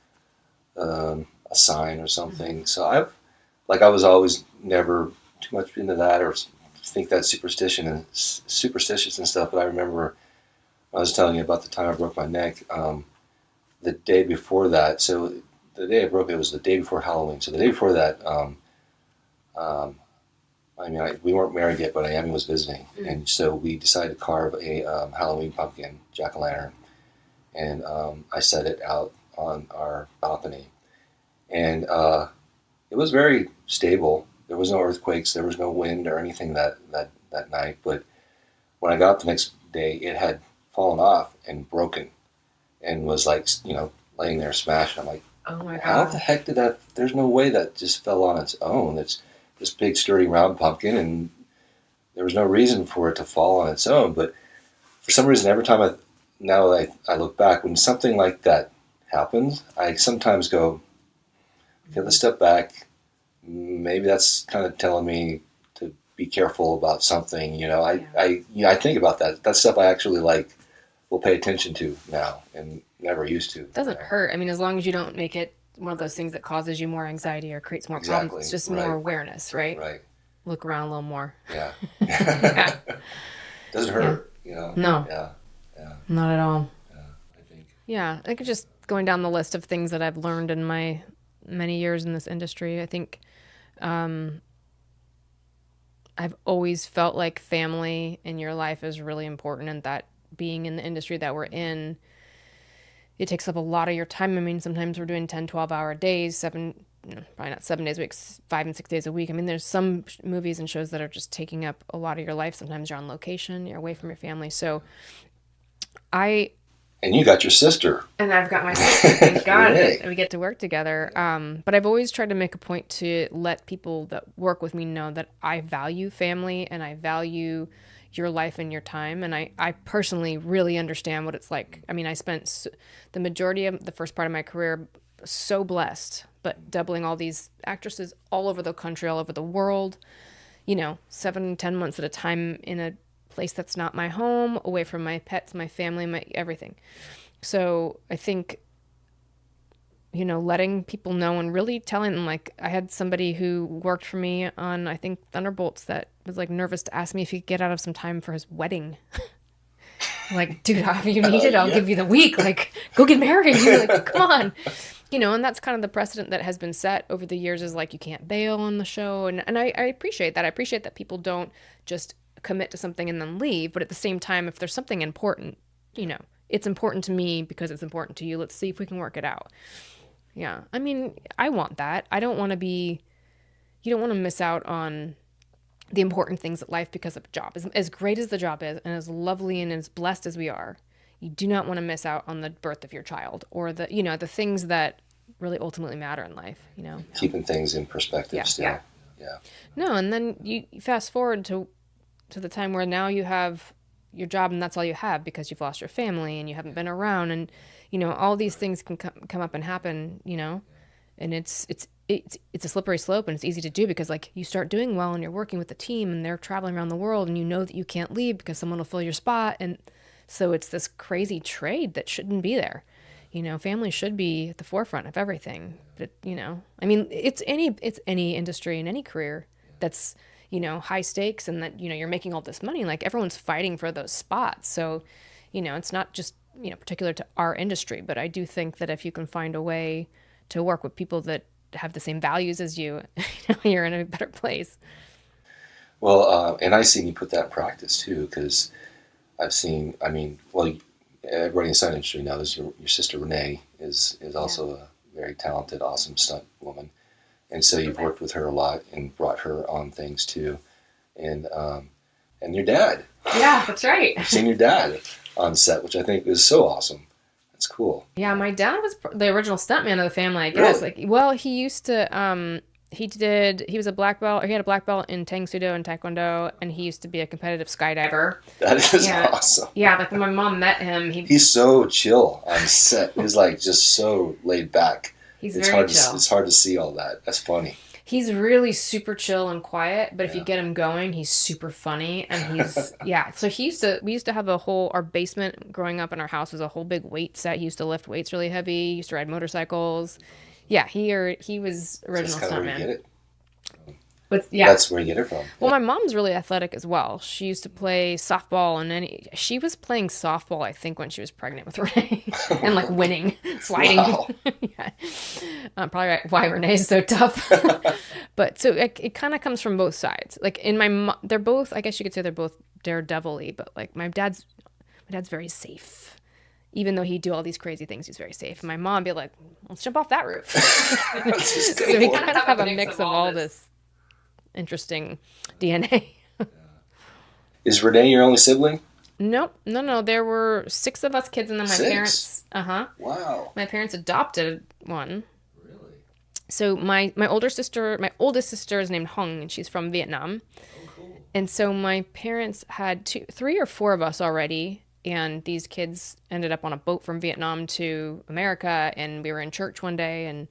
S3: a sign or something. So I was always never too much into that or think that superstitious and stuff. But I remember I was telling you about the time I broke my neck. The day before that, so the day I broke it was the day before Halloween. So the day before that, I mean, we weren't married yet, but Amy was visiting, and so we decided to carve a Halloween pumpkin, jack-o'-lantern, and I set it out on our balcony, and it was very stable. There was no earthquakes, there was no wind or anything that night. But when I got up the next day, it had fallen off and broken, and was like, laying there smashed. I'm like,
S2: Oh my
S3: how
S2: God.
S3: the heck did that? There's no way that just fell on its own. It's this big, sturdy, round pumpkin, and there was no reason for it to fall on its own. But for some reason, every time I look back, when something like that happens, I sometimes go, okay, let's step back. Maybe that's kind of telling me to be careful about something. I think about that. That stuff I actually will pay attention to now and never used to.
S2: It doesn't hurt. I mean, as long as you don't make it one of those things that causes you more anxiety or creates more
S3: Exactly.
S2: problems. It's just
S3: Right.
S2: more awareness, right?
S3: Right.
S2: Look around a little more.
S3: Yeah.
S2: Yeah.
S3: Doesn't hurt.
S2: No.
S3: Yeah.
S2: Not at all.
S3: I think.
S2: Yeah, I think just going down the list of things that I've learned in my many years in this industry, I think I've always felt like family in your life is really important, and that being in the industry that we're in, it takes up a lot of your time. I mean, sometimes we're doing 10, 12-hour days, probably not 7 days a week, 5 and 6 days a week. I mean, there's some movies and shows that are just taking up a lot of your life. Sometimes you're on location, you're away from your family. So
S3: And you got your sister.
S2: And I've got my sister, thank God,
S3: Right.
S2: that we get to work together. But I've always tried to make a point to let people that work with me know that I value family and I value your life and your time. And I personally really understand what it's like. I mean, I spent the majority of the first part of my career so blessed, but doubling all these actresses all over the country, all over the world, 7, 10 months at a time in a place that's not my home, away from my pets, my family, my everything. So I think, letting people know and really telling them, like, I had somebody who worked for me on, I think, Thunderbolts that was like nervous to ask me if he could get out of some time for his wedding. Like, dude, however you need it, I'll give you the week. Like, go get married. Like, come on. And that's kind of the precedent that has been set over the years, is like, you can't bail on the show. And I appreciate that. I appreciate that people don't just commit to something and then leave. But at the same time, if there's something important, it's important to me because it's important to you. Let's see if we can work it out. Yeah. I mean, I want that. I don't want to you don't want to miss out on the important things in life because of a job. As great as the job is, and as lovely and as blessed as we are, you do not want to miss out on the birth of your child or the things that really ultimately matter in life,
S3: Keeping things in perspective still. Yeah.
S2: No, and then you fast forward to the time where now you have your job and that's all you have because you've lost your family and you haven't been around, and all these things can come up and happen, and it's a slippery slope, and it's easy to do because, like, you start doing well and you're working with the team and they're traveling around the world and you know that you can't leave because someone will fill your spot, and so it's this crazy trade that shouldn't be there. Family should be at the forefront of everything. But I mean, it's any industry and any career that's high stakes, and that you're making all this money. Like, everyone's fighting for those spots. So it's not just particular to our industry, but I do think that if you can find a way to work with people that have the same values as you, you're in a better place.
S3: Well, and I've seen you put that in practice too, because I've seen, everybody in the stunt industry knows your sister Renee is also a very talented, awesome stunt woman. And so you've worked with her a lot and brought her on things too. And your dad.
S2: Yeah, that's right.
S3: I've seen your dad on set, which I think is so awesome. That's cool.
S2: Yeah, my dad was the original stuntman of the family, I guess.
S3: Really?
S2: He used to, he was a black belt, he had a black belt in Tang Soo Do and Taekwondo, and he used to be a competitive skydiver.
S3: That is
S2: Yeah.
S3: awesome.
S2: Yeah, like when my mom met him,
S3: He's so chill on set. He's like just so laid back.
S2: he's
S3: It's
S2: very
S3: hard
S2: chill.
S3: it's hard to see all that. That's funny.
S2: He's really super chill and quiet, but if you
S3: Yeah.
S2: get him going, he's super funny, and he's yeah. So we used to have our basement growing up in our house was a whole big weight set. He used to lift weights really heavy. He used to ride motorcycles. Yeah, he was original
S3: That's kind of where you get
S2: stuntman.
S3: it.
S2: But yeah.
S3: That's where you get it from.
S2: Well, my mom's really athletic as well. She used to play softball, and she was playing softball, I think, when she was pregnant with Renee, and like winning, sliding.
S3: Wow.
S2: Yeah. Probably why Renee's so tough. But so it kind of comes from both sides. Like in they're both. I guess you could say they're both daredevil-y, but like my dad's very safe. Even though he'd do all these crazy things, he's very safe. And my mom be like, let's jump off that roof. So we kind of have a mix of all this interesting DNA.
S3: Is Renee your only sibling?
S2: Nope. No. There were 6 of us kids, and then my
S3: 6?
S2: parents.
S3: Wow.
S2: My parents adopted one.
S3: Really?
S2: So my oldest sister is named Hung, and she's from Vietnam.
S3: Oh, cool.
S2: And so my parents had 3 or 4 of us already. And these kids ended up on a boat from Vietnam to America, and we were in church one day, and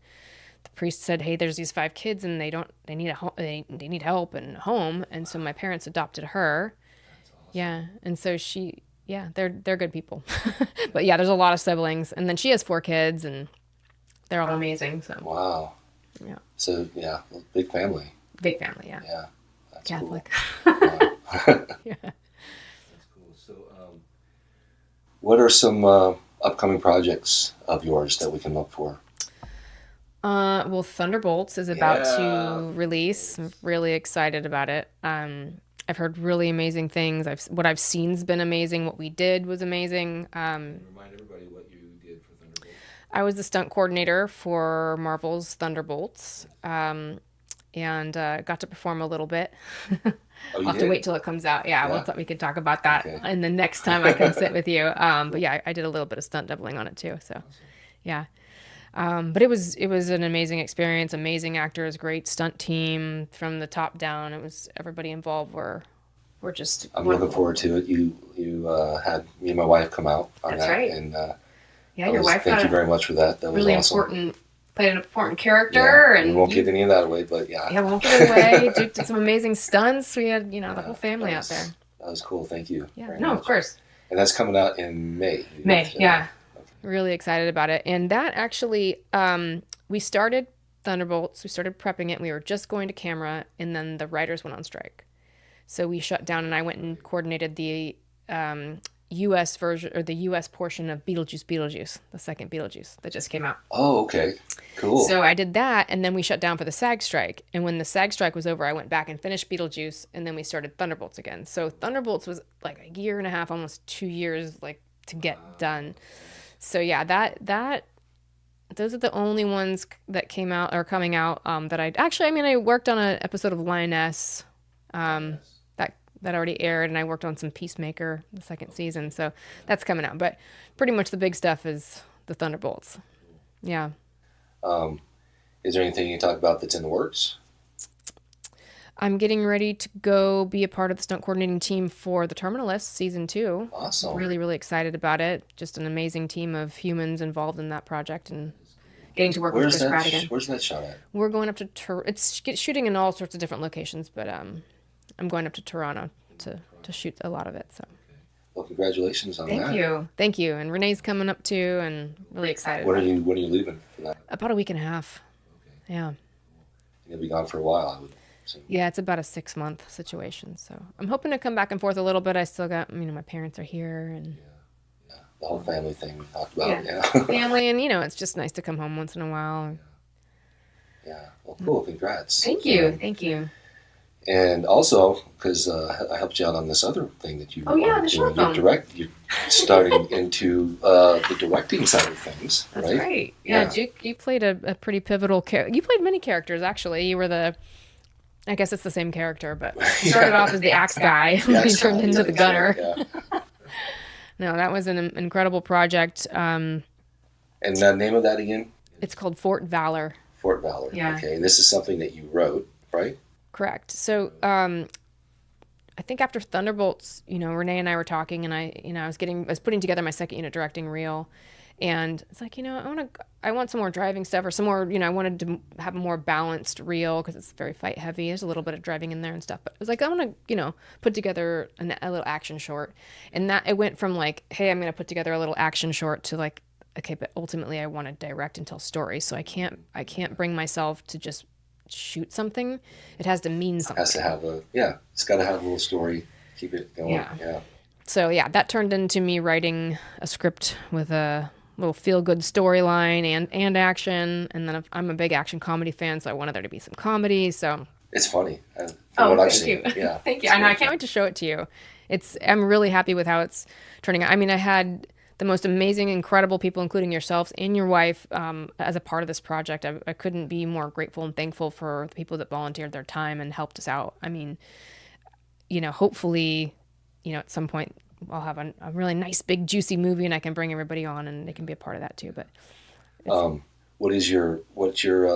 S2: the priest said, "Hey, there's these 5 kids, and they need help and a home." And so my parents adopted her. That's awesome. Yeah, and so they're good people. But yeah, there's a lot of siblings, and then she has 4 kids, and they're all amazing. So
S3: wow.
S2: Yeah.
S3: So big family.
S2: Big family, yeah.
S3: Yeah, that's
S2: Catholic.
S3: Cool. Wow.
S2: Yeah.
S3: That's cool. So, what are some upcoming projects of yours that we can look for?
S2: Well, Thunderbolts is about to release. I'm really excited about it. I've heard really amazing things. What I've seen's been amazing. What we did was amazing.
S3: Remind everybody what you did for Thunderbolts.
S2: I was the stunt coordinator for Marvel's Thunderbolts, and got to perform a little bit.
S3: Oh,
S2: I'll have to wait till it comes out. Yeah. We could talk about that and the next time I come sit with you. But yeah, I did a little bit of stunt doubling on it too. So, yeah. But it was an amazing experience. Amazing actors, great stunt team from the top down. It was everybody involved were just.
S3: I'm looking forward to it. You had me and my wife come out on
S2: That's
S3: that,
S2: right.
S3: And
S2: your wife.
S3: Thank you very much for that. That was
S2: really
S3: awesome.
S2: Played an important character,
S3: Yeah,
S2: and
S3: we won't give any of that away, but yeah.
S2: Yeah, we won't give it away. Duke did some amazing stunts. We had the whole family out there.
S3: That was cool. Thank you.
S2: Yeah,
S3: very
S2: no,
S3: much.
S2: of course.
S3: And that's coming out in May.
S2: Yeah.
S3: Okay.
S2: Really excited about it. And that actually, we started Thunderbolts. We started prepping it. We were just going to camera, and then the writers went on strike. So we shut down, and I went and coordinated the U.S. version, or the U.S. portion of Beetlejuice, the second Beetlejuice that just came out.
S3: Oh, okay. Cool.
S2: So I did that, and then we shut down for the SAG strike. And when the SAG strike was over, I went back and finished Beetlejuice, and then we started Thunderbolts again. So Thunderbolts was like a year and a half, almost 2 years, like to get done. So yeah, those are the only ones that came out or coming out that I worked on an episode of Lioness that already aired, and I worked on some Peacemaker the second season. So that's coming out. But pretty much the big stuff is the Thunderbolts. Yeah.
S3: Is there anything you can talk about that's in the works?
S2: I'm getting ready to go be a part of the stunt coordinating team for The Terminalist season 2.
S3: Awesome.
S2: Really, really excited about it. Just an amazing team of humans involved in that project, and getting to work with Chris Pratt again.
S3: Where's that shot at?
S2: We're going up to it's shooting in all sorts of different locations, but I'm going up to Toronto to shoot a lot of it. So.
S3: Well, congratulations on that.
S2: Thank you. And Renee's coming up too, and really excited.
S3: When are you leaving for that?
S2: About a week and a half. Okay. Yeah.
S3: You'll be gone for a while, I would assume.
S2: Yeah, it's about a 6-month situation. So I'm hoping to come back and forth a little bit. I still got, my parents are here, and
S3: yeah. The whole family thing we talked about. Yeah.
S2: Family, and it's just nice to come home once in a while.
S3: Yeah. Well, cool. Congrats.
S2: Thank you.
S3: And also, because I helped you out on this other thing that you
S2: the short film.
S3: You're starting into the directing side of things,
S2: That's
S3: right?
S2: right. Yeah, Duke, you played a pretty pivotal character. You played many characters, actually. You were I guess it's the same character, but you started off as the axe guy, and you turned into the gunner.
S3: Yeah.
S2: No, that was an incredible project.
S3: And the name of that again?
S2: It's called Fort Valor.
S3: Fort Valor.
S2: Yeah.
S3: Okay, and this is something that you wrote, right?
S2: Correct. So I think after Thunderbolts, Renee and I were talking, and I was putting together my second unit directing reel, and it's like, I want some more driving stuff, or some more, I wanted to have a more balanced reel because it's very fight heavy. There's a little bit of driving in there and stuff, but it was like, I want to, put together a little action short, and that it went from like, hey, I'm going to put together a little action short to like, okay, but ultimately I want to direct and tell stories, so I can't bring myself to just shoot something, it has to mean something.
S3: Has to have it's got to have a little story, keep it going. Yeah.
S2: So yeah, that turned into me writing a script with a little feel-good storyline and action. And then I'm a big action comedy fan, so I wanted there to be some comedy. So
S3: it's funny. From what I've seen.
S2: You.
S3: Yeah,
S2: thank you. I know. I can't wait to show it to you. I'm really happy with how it's turning out. I mean, I had the most amazing, incredible people, including yourselves and your wife, as a part of this project. I couldn't be more grateful and thankful for the people that volunteered their time and helped us out. I mean, hopefully, at some point I'll have a really nice, big, juicy movie, and I can bring everybody on, and they can be a part of that too. But
S3: what's your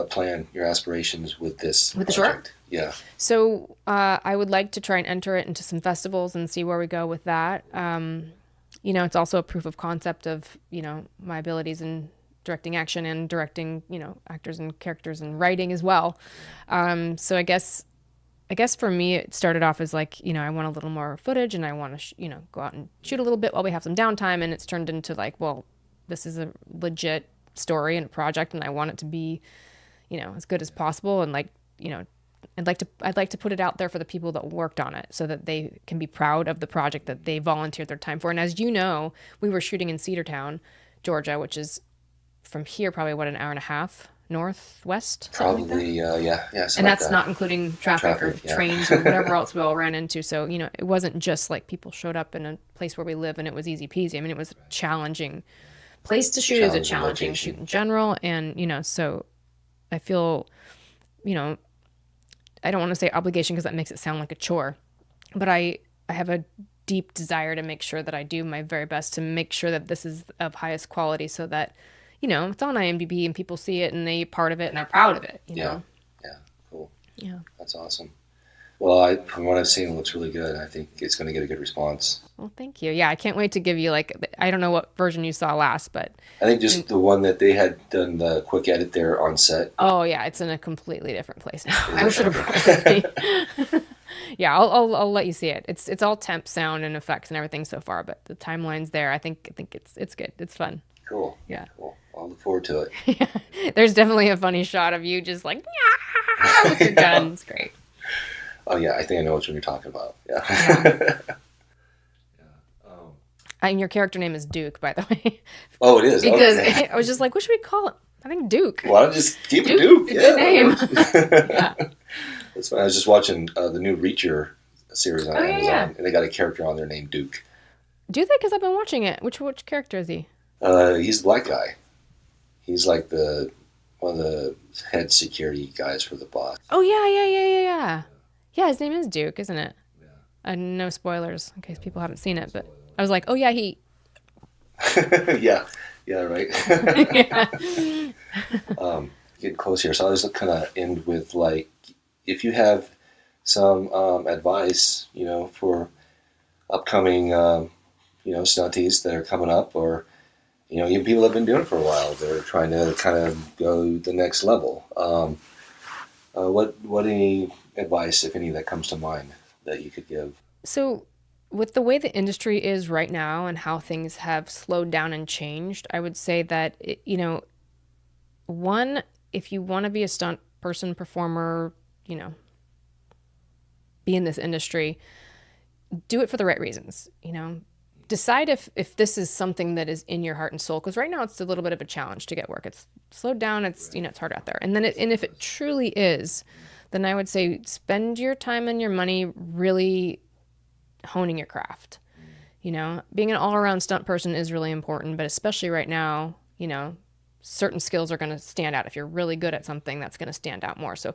S3: plan, your aspirations with this
S2: with the
S3: project?
S2: short?
S3: Yeah.
S2: So I would like to try and enter it into some festivals and see where we go with that. It's also a proof of concept of, my abilities in directing action and directing, actors and characters and writing as well. So I guess for me, it started off as like, I want a little more footage, and I want to, go out and shoot a little bit while we have some downtime. And it's turned into like, well, this is a legit story and a project, and I want it to be, as good as possible. And like, I'd like to put it out there for the people that worked on it, so that they can be proud of the project that they volunteered their time for. And as you know, we were shooting in Cedartown, Georgia, which is from here probably an hour and a half northwest.
S3: Probably,
S2: like
S3: yeah.
S2: And that's not including traffic or trains or whatever else we all ran into. So, it wasn't just like people showed up in a place where we live and it was easy peasy. I mean, it was a challenging place to shoot. It was a challenging shoot in general. And, so I feel, I don't want to say obligation because that makes it sound like a chore, but I have a deep desire to make sure that I do my very best to make sure that this is of highest quality, so that, it's on IMDb and people see it and they're part of it and are proud of it.
S3: Yeah, cool.
S2: Yeah.
S3: That's awesome. Well, from what I've seen, it looks really good. I think it's going to get a good response.
S2: Well, thank you. Yeah, I can't wait to give you I don't know what version you saw last, but
S3: I think just the one that they had done the quick edit there on set.
S2: Oh yeah, it's in a completely different place now. I should have brought it with me. Yeah, I'll let you see it. It's all temp sound and effects and everything so far, but the timeline's there. I think it's good. It's fun.
S3: Cool.
S2: Yeah.
S3: Cool. I'll look forward to it.
S2: Yeah. There's definitely a funny shot of you just like with your gun. It's great.
S3: Oh yeah, I think I know what you're talking about. Yeah.
S2: And your character name is Duke, by the way.
S3: Oh, it is.
S2: Because
S3: okay.
S2: I was just like, what should we call it? I think Duke.
S3: Well, I'll just keep it Duke.
S2: It's a good name.
S3: Yeah. That's fine. I was just watching the new Reacher series on Amazon, and they got a character on there named Duke.
S2: Do they? Because I've been watching it. Which character is he?
S3: He's the black guy. He's like one of the head security guys for the boss.
S2: Oh yeah. Yeah, his name is Duke, isn't it? Yeah. No spoilers in case people haven't seen it, but I was like, oh yeah, he.
S3: yeah, right.
S2: Yeah.
S3: Getting close here, so I'll just kind of end with like, if you have some advice, for upcoming, stunties that are coming up, or even people that have been doing it for a while, they're trying to kind of go the next level. What any advice, if any, that comes to mind that you could give?
S2: So, with the way the industry is right now and how things have slowed down and changed, I would say that, one, if you want to be a stunt person, performer, be in this industry, do it for the right reasons, Decide if this is something that is in your heart and soul, because right now it's a little bit of a challenge to get work. It's slowed down. It's, it's hard out there. And then if it truly is, then I would say spend your time and your money really honing your craft. Being an all-around stunt person is really important, but especially right now, certain skills are going to stand out. If you're really good at something, that's going to stand out more. So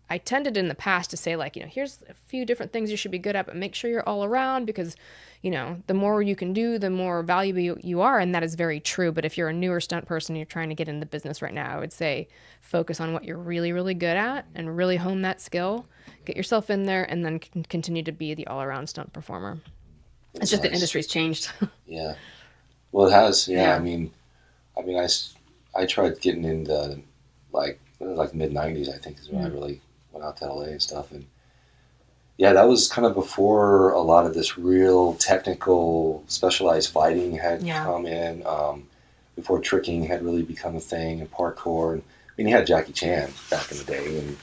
S2: I tended in the past to say like, here's a few different things you should be good at, but make sure you're all around, because, the more you can do, the more valuable you are. And that is very true. But if you're a newer stunt person, you're trying to get into business right now, I would say focus on what you're really, really good at and really hone that skill, get yourself in there, and then continue to be the all-around stunt performer. It's just the industry's changed.
S3: Yeah. Well, it has. Yeah.
S2: Yeah.
S3: I tried getting into like mid 90s, I think, is when I really went out to LA and stuff. And yeah, that was kind of before a lot of this real technical specialized fighting had come in, before tricking had really become a thing, and parkour. And you had Jackie Chan back in the day, and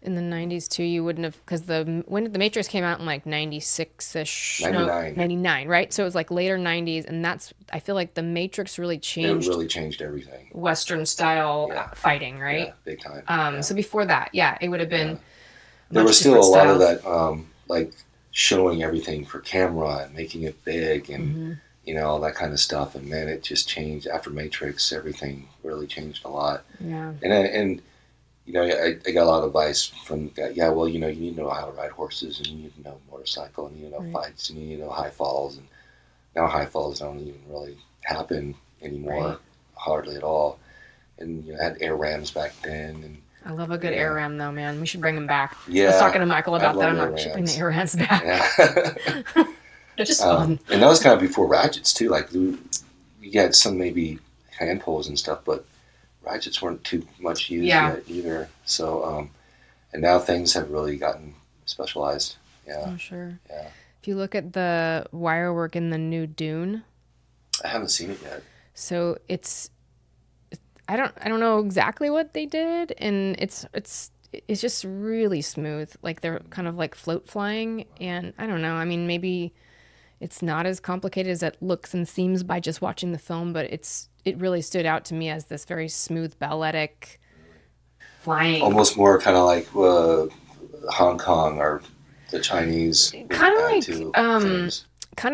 S2: In the 90s too, you wouldn't have, because when the Matrix came out in like 96-ish,
S3: 99.
S2: 99, right? So it was like later 90s, and I feel like the Matrix really
S3: It
S2: changed
S3: really changed everything.
S2: Western style
S3: Yeah.
S2: fighting, right?
S3: Yeah, big time.
S2: So before that, it would have been
S3: There
S2: much
S3: was still a
S2: different
S3: lot of
S2: styles.
S3: that, like showing everything for camera and making it big and all that kind of stuff. And man, it just changed after Matrix. Everything really changed a lot.
S2: Yeah.
S3: And I got a lot of advice from well, you need to know how to ride horses, and you need to know motorcycle, and you need to know fights, and you need to know high falls. And now high falls don't even really happen anymore, hardly at all. And I had air rams back then, and
S2: I love a good air ram though, man. We should bring them back.
S3: Yeah,
S2: I was talking to Michael about that.
S3: love
S2: I'm
S3: air
S2: like, we should bring the
S3: rams.
S2: air rams back.
S3: Yeah.
S2: They're just fun.
S3: And that was kind of before ratchets too. Like you had some maybe hand pulls and stuff, but ratchets weren't too much used yet either. So, and now things have really gotten specialized. Yeah.
S2: Oh, sure.
S3: Yeah.
S2: If you look at the wire work in the new Dune,
S3: I haven't seen it yet.
S2: so I don't know exactly what they did, and it's just really smooth. Like they're kind of like float flying, and I don't know. I mean, maybe it's not as complicated as it looks and seems by just watching the film, but it really stood out to me as this very smooth balletic flying.
S3: Almost more kind of like Hong Kong or the Chinese.
S2: Kind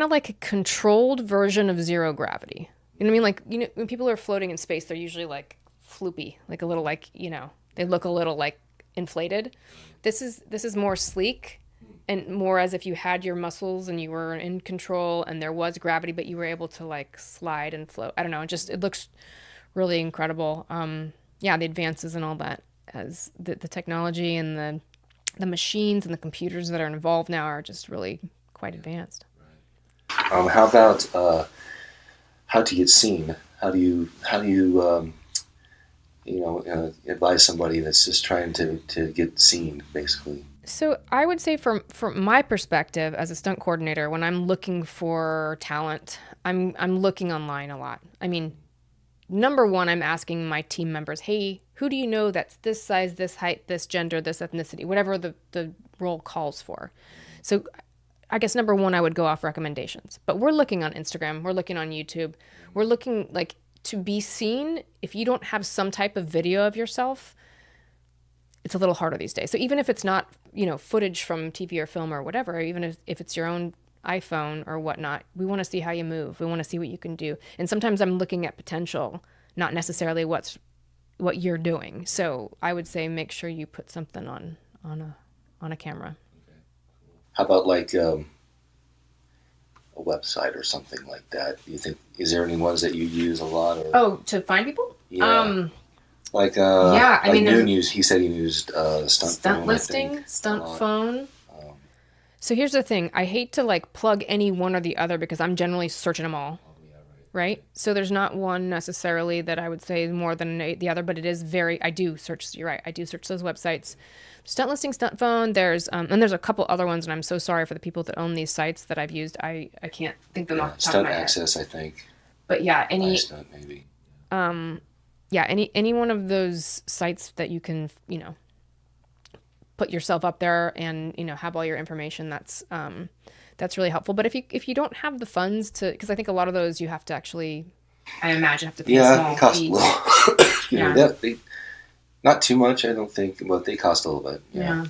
S2: of like a controlled version of zero gravity. You know what I mean? Like, when people are floating in space, they're usually like floopy, like a little like, they look a little like inflated. This is more sleek and more as if you had your muscles and you were in control and there was gravity, but you were able to like slide and float. I don't know. It looks really incredible. The advances and all that, as the technology and the machines and the computers that are involved now are just really quite advanced.
S3: How about how to get seen? How do you advise somebody that's just trying to get seen, basically?
S2: So I would say from my perspective as a stunt coordinator, when I'm looking for talent, I'm looking online a lot. I mean, number one, I'm asking my team members, hey, who do you know that's this size, this height, this gender, this ethnicity, whatever the role calls for. So I guess number one, I would go off recommendations. But we're looking on Instagram, we're looking on YouTube, we're looking like to be seen. If you don't have some type of video of yourself, it's a little harder these days. So even if it's not, footage from TV or film or whatever, even if it's your own iPhone or whatnot, we want to see how you move. We want to see what you can do. And sometimes I'm looking at potential, not necessarily what you're doing. So I would say make sure you put something on a camera.
S3: How about like a website or something like that? Do you think, is there any ones that you use a lot? Or?
S2: Oh, to find people?
S3: Yeah. He said he used
S2: Stunt listing, Stunt phone. So here's the thing. I hate to like plug any one or the other because I'm generally searching them all. Right? So there's not one necessarily that I would say is more than the other, but it is I do search, you're right, I do search those websites. Stunt listing, Stunt phone, there's a couple other ones, and I'm so sorry for the people that own these sites that I've used. I can't think them off the top of my head.
S3: Stunt Access, I think.
S2: But yeah,
S3: Stunt, maybe.
S2: Any one of those sites that you can, put yourself up there and, have all your information, that's really helpful. But if you don't have the funds to, because I think a lot of those you have to actually, I imagine, have to pay a small
S3: it costs
S2: fee.
S3: a little. Not too much, I don't think, but they cost a little bit. Yeah.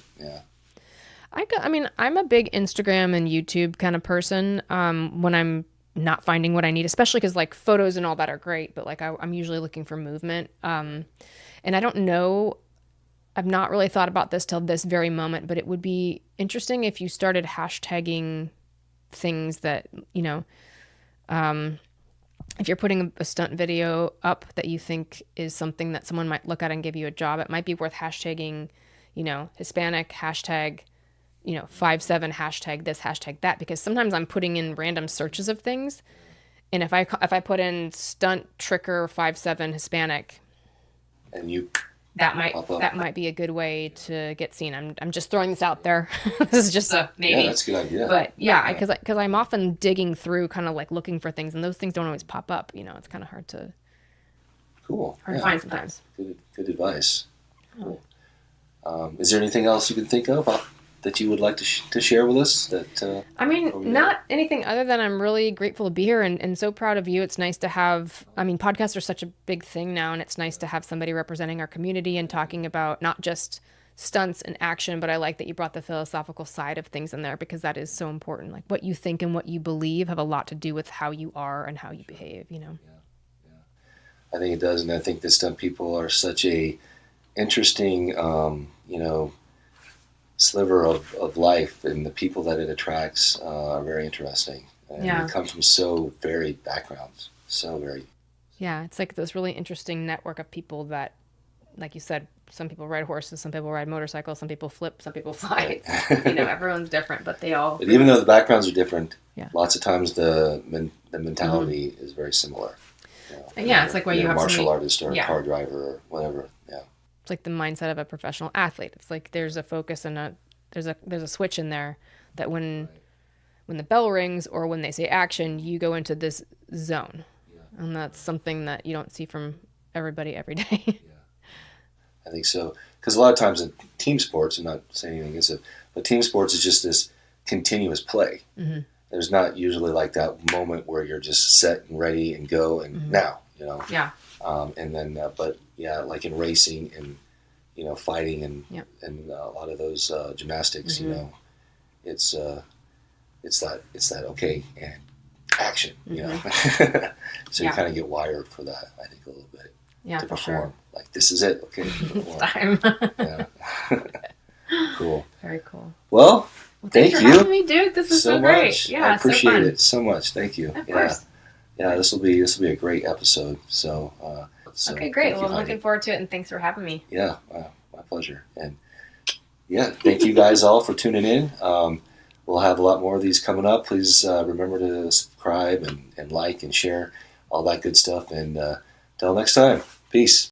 S2: I'm a big Instagram and YouTube kind of person when I'm not finding what I need, especially because like photos and all that are great, but like I'm usually looking for movement. And I don't know, I've not really thought about this till this very moment, but it would be interesting if you started hashtagging things that, if you're putting a stunt video up that you think is something that someone might look at and give you a job, it might be worth hashtagging, Hispanic, hashtag, 5'7", hashtag this, hashtag that, because sometimes I'm putting in random searches of things. And if I put in stunt tricker 5'7" Hispanic,
S3: and
S2: that might be a good way to get seen. I'm just throwing this out there. This is just a maybe.
S3: Yeah, that's a good idea.
S2: But because I'm often digging through, kind of like looking for things, and those things don't always pop up. It's kind of hard to.
S3: Cool.
S2: Hard to find sometimes.
S3: Good advice. Cool. Is there anything else you can think of that you would like to share with us?
S2: Not anything other than I'm really grateful to be here and so proud of you. It's nice to have, podcasts are such a big thing now, and it's nice to have somebody representing our community and talking about not just stunts and action, but I like that you brought the philosophical side of things in there, because that is so important. Like, what you think and what you believe have a lot to do with how you are and how you behave,
S3: I think it does, and I think the stunt people are such a interesting, sliver of life, and the people that it attracts are very interesting. And they come from so varied backgrounds, so very.
S2: Yeah, it's like this really interesting network of people that, like you said, some people ride horses, some people ride motorcycles, some people flip, some people fly. Everyone's different, but they all.
S3: But even though the backgrounds are different,
S2: yeah,
S3: lots of times the mentality is very similar.
S2: It's like when you have
S3: martial artist or a car driver or whatever. Yeah,
S2: it's like the mindset of a professional athlete. It's like there's a focus and there's a switch in there that when the bell rings or when they say action, you go into this zone, and that's something that you don't see from everybody every day.
S3: I think so, because a lot of times in team sports, I'm not saying anything against it, but team sports is just this continuous play. Mm-hmm. There's not usually like that moment where you're just set and ready and go and now,
S2: Yeah.
S3: And then, like in racing and, fighting and a lot of those gymnastics, it's that okay and action, so you kind of get wired for that, I think, a little bit.
S2: Yeah,
S3: to
S2: for
S3: perform.
S2: sure.
S3: Like, this is it. Okay.
S2: It's time.
S3: Yeah. Cool.
S2: Very cool.
S3: Well, thank
S2: you.
S3: You
S2: for having me, Duke. This is so great.
S3: Much.
S2: Yeah,
S3: I appreciate
S2: so fun.
S3: it so much. Thank you.
S2: Of course.
S3: Yeah. This will be a great episode. So.
S2: Okay, great. Well, I'm looking forward to it, and thanks for having me.
S3: Yeah, my pleasure. And thank you guys all for tuning in. We'll have a lot more of these coming up. Please remember to subscribe and like and share all that good stuff. And until next time, peace.